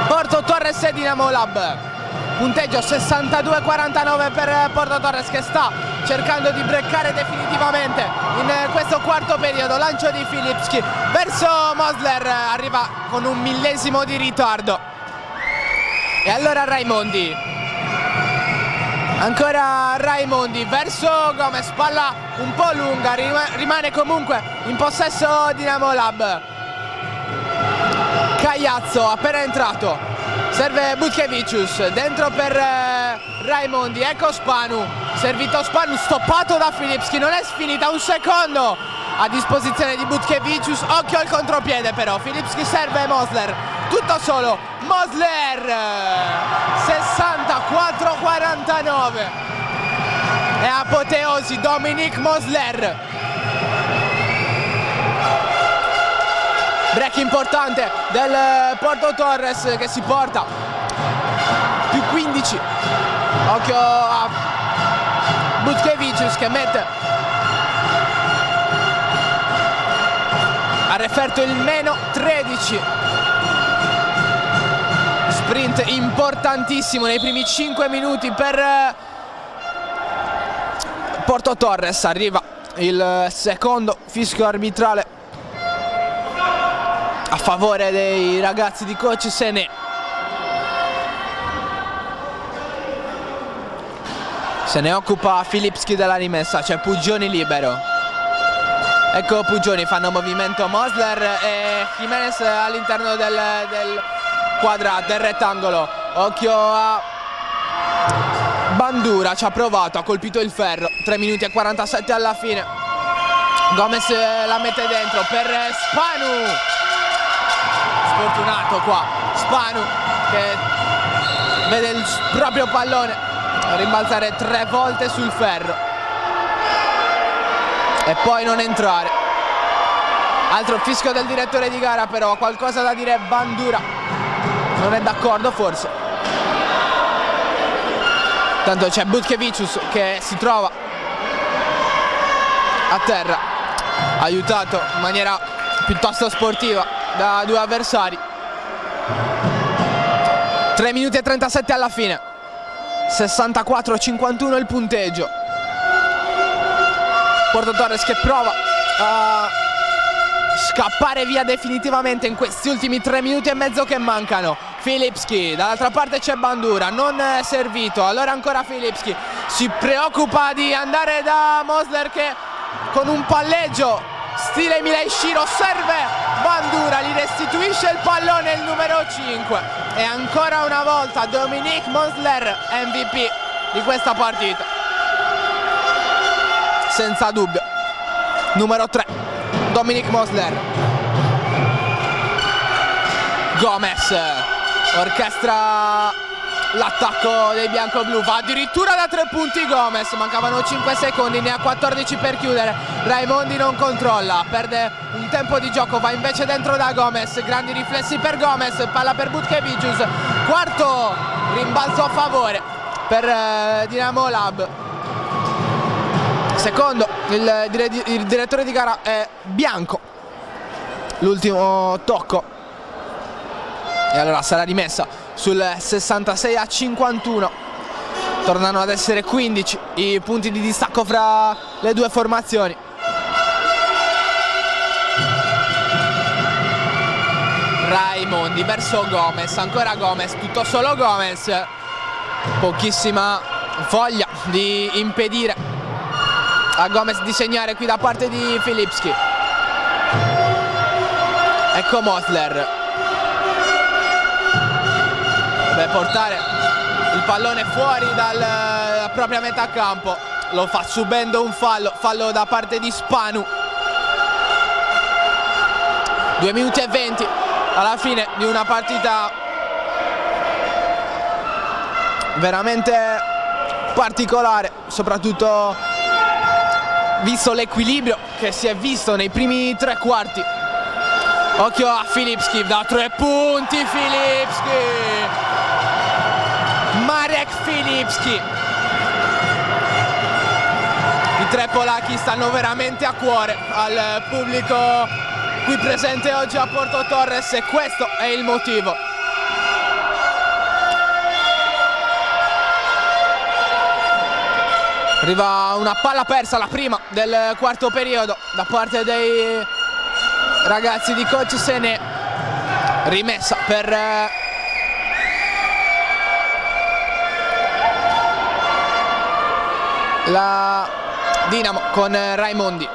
Porto Torres e Dinamo Lab. Punteggio 62-49 per Porto Torres, che sta cercando di breccare definitivamente in questo quarto periodo. Lancio di Filipski verso Mosler, arriva con un millesimo di ritardo. E allora Raimondi, ancora Raimondi verso Gomez, palla un po' lunga, rimane comunque in possesso Dinamo Lab. Cagliazzo appena entrato, serve Butkevicius, dentro per Raimondi, ecco Spanu, servito Spanu, stoppato da Filipski, non è finita, un secondo a disposizione di Butkevicius, occhio al contropiede però, Filipski serve Mosler, tutto solo, Mosler 64-49, è apoteosi Dominic Mosler. Break importante del Porto Torres che si porta più 15, occhio a Butkevicius che mette a referto il meno 13. Sprint importantissimo nei primi 5 minuti per Porto Torres, arriva il secondo fischio arbitrale a favore dei ragazzi di coach Sené. Se ne occupa Filipski della rimessa, c'è Pugioni libero. Ecco Pugioni, fanno movimento Mosler e Jimenez all'interno del quadrato, del rettangolo. Occhio a Bandura, ci ha provato, ha colpito il ferro. 3 minuti e 47 alla fine. Gomez la mette dentro per Spanu. Sfortunato qua Spanu, che vede il proprio pallone rimbalzare 3 volte sul ferro e poi non entrare. Altro fischio del direttore di gara, però qualcosa da dire Bandura. Non è d'accordo forse. Tanto c'è Butkevicius che si trova a terra, aiutato in maniera piuttosto sportiva da 2 avversari. 3 minuti e 37 alla fine. 64-51 il punteggio. Porto Torres che prova a scappare via definitivamente in questi ultimi 3 minuti e mezzo che mancano. Filipski, dall'altra parte c'è Bandura, non è servito, allora ancora Filipski si preoccupa di andare da Mosler che con un palleggio stile Milei Shiro serve Bandura, gli restituisce il pallone il numero 5 e ancora una volta Dominique Mosler MVP di questa partita, senza dubbio. Numero 3 Dominique Mosler. Gomez orchestra l'attacco dei bianco-blu, va addirittura da 3 punti Gomez, mancavano 5 secondi, ne ha 14 per chiudere. Raimondi non controlla, perde un tempo di gioco, va invece dentro da Gomez, grandi riflessi per Gomez, palla per Butkevicius, quarto rimbalzo a favore per Dinamo Lab. Secondo il direttore di gara è bianco, l'ultimo tocco e allora sarà rimessa sul 66-51. Tornano ad essere 15 i punti di distacco fra le due formazioni. Raimondi verso Gomez, ancora Gomez, tutto solo Gomez, pochissima voglia di impedire a Gomez di segnare qui da parte di Filipski. Ecco Mosler, deve portare il pallone fuori dalla propria metà campo, lo fa subendo un fallo da parte di Spanu. 2 minuti e 20 alla fine di una partita veramente particolare, soprattutto visto l'equilibrio che si è visto nei primi 3 quarti. Occhio a Filipski, da 3 punti Filipski, Marek Filipski. I 3 polacchi stanno veramente a cuore al pubblico qui presente oggi a Porto Torres e questo è il motivo. Arriva una palla persa, la prima del quarto periodo da parte dei ragazzi di coach Sené. Rimessa per la Dinamo con Raimondi.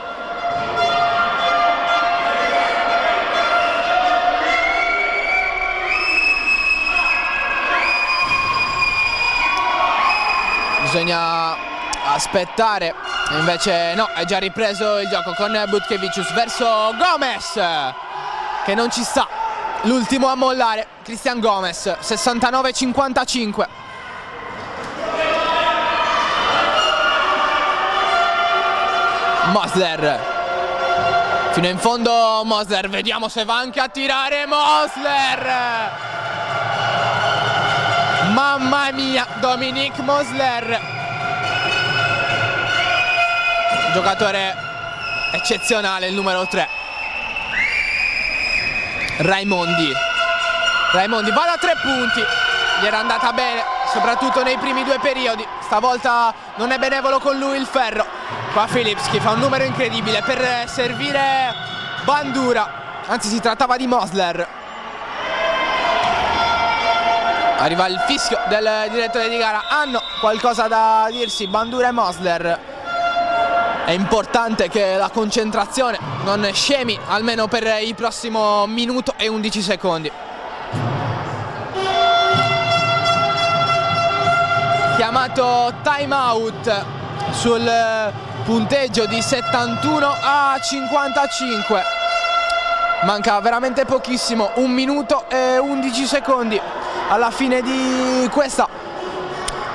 Bisogna aspettare, invece no, è già ripreso il gioco con Butkevicius verso Gomez che non ci sta, l'ultimo a mollare, Cristian Gomez. 69-55. Mosler fino in fondo, Mosler, vediamo se va anche a tirare Mosler. Mamma mia, Dominique Mosler, giocatore eccezionale, il numero 3. Raimondi va da 3 punti, gli era andata bene soprattutto nei primi 2 periodi, stavolta non è benevolo con lui il ferro. Qua Filipski fa un numero incredibile per servire Bandura anzi si trattava di Mosler. Arriva il fischio del direttore di gara, hanno qualcosa da dirsi Bandura e Mosler. È importante che la concentrazione non scemi almeno per il prossimo minuto e 11 secondi. Chiamato time out sul punteggio di 71-55. Manca veramente pochissimo, 1 minuto e 11 secondi alla fine di questa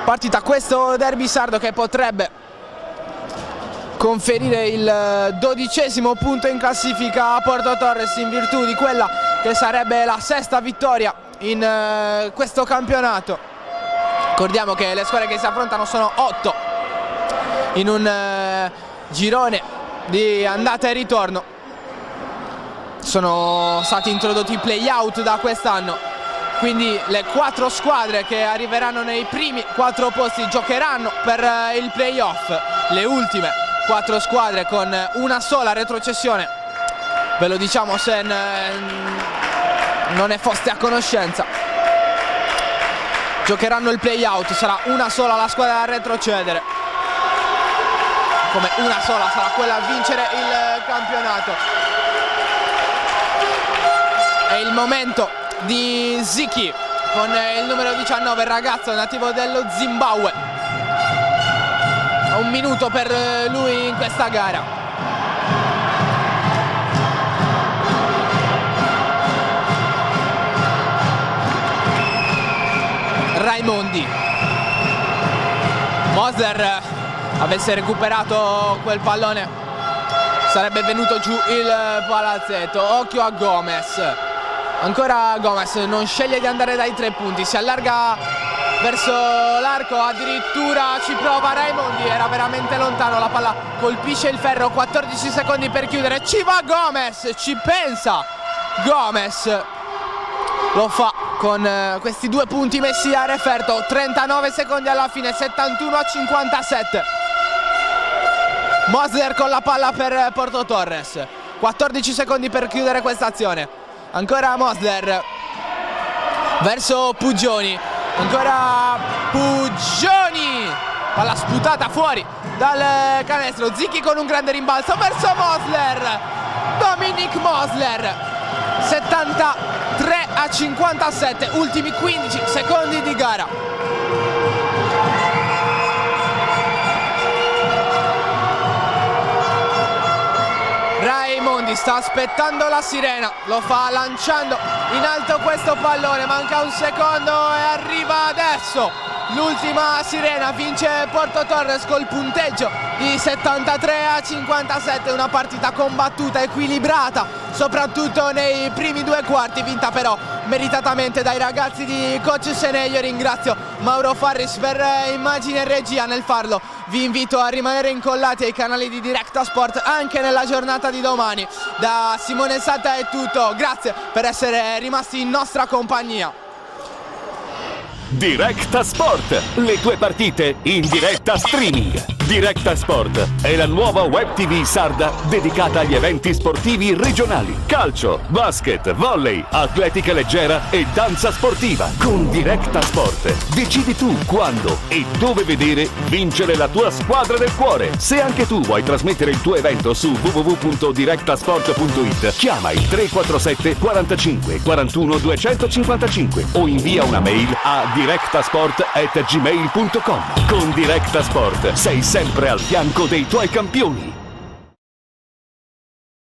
partita, questo derby sardo che potrebbe conferire il 12° punto in classifica a Porto Torres in virtù di quella che sarebbe la 6ª vittoria in questo campionato. Ricordiamo che le squadre che si affrontano sono 8 in un girone di andata e ritorno. Sono stati introdotti i play-out da quest'anno, quindi le 4 squadre che arriveranno nei primi 4 posti giocheranno per il play-off. Le ultime 4 squadre con una sola retrocessione, ve lo diciamo se non ne foste a conoscenza, giocheranno il play-out. Sarà una sola la squadra a retrocedere, come una sola sarà quella a vincere il campionato. È il momento di Ziki con il numero 19, il ragazzo nativo dello Zimbabwe. 1 minuto per lui in questa gara. Raimondi. Mosler avesse recuperato quel pallone sarebbe venuto giù il palazzetto. Occhio a Gomez. Ancora Gomez non sceglie di andare dai 3 punti, si allarga verso l'arco, addirittura ci prova Raimondi, era veramente lontano, la palla colpisce il ferro, 14 secondi per chiudere, ci va Gomez, ci pensa Gomez, lo fa con questi 2 punti messi a referto. 39 secondi alla fine, 71-57. Mosler con la palla per Porto Torres, 14 secondi per chiudere questa azione. Ancora Mosler verso Puggioni, ancora Puggioni, palla sputata fuori dal canestro. Zicchi con un grande rimbalzo verso Mosler, Dominic Mosler, 73-57, ultimi 15 secondi di gara. Raimondi sta aspettando la sirena, lo fa lanciando in alto questo pallone, manca 1 secondo e arriva adesso l'ultima sirena. Vince Porto Torres col punteggio di 73-57, una partita combattuta, equilibrata, soprattutto nei primi 2 quarti, vinta però meritatamente dai ragazzi di coach Sene. Io ringrazio Mauro Farris per immagine e regia nel farlo. Vi invito a rimanere incollati ai canali di Directa Sport anche nella giornata di domani. Da Simone Satta è tutto, grazie per essere rimasti in nostra compagnia. Directa Sport, le tue partite in diretta streaming. Directa Sport è la nuova web TV sarda dedicata agli eventi sportivi regionali. Calcio, basket, volley, atletica leggera e danza sportiva. Con Directa Sport decidi tu quando e dove vedere vincere la tua squadra del cuore. Se anche tu vuoi trasmettere il tuo evento su www.directasport.it, chiama il 347 45 41 255 o invia una mail a directasport@gmail.com. Con Directa Sport sei sempre al fianco dei tuoi campioni.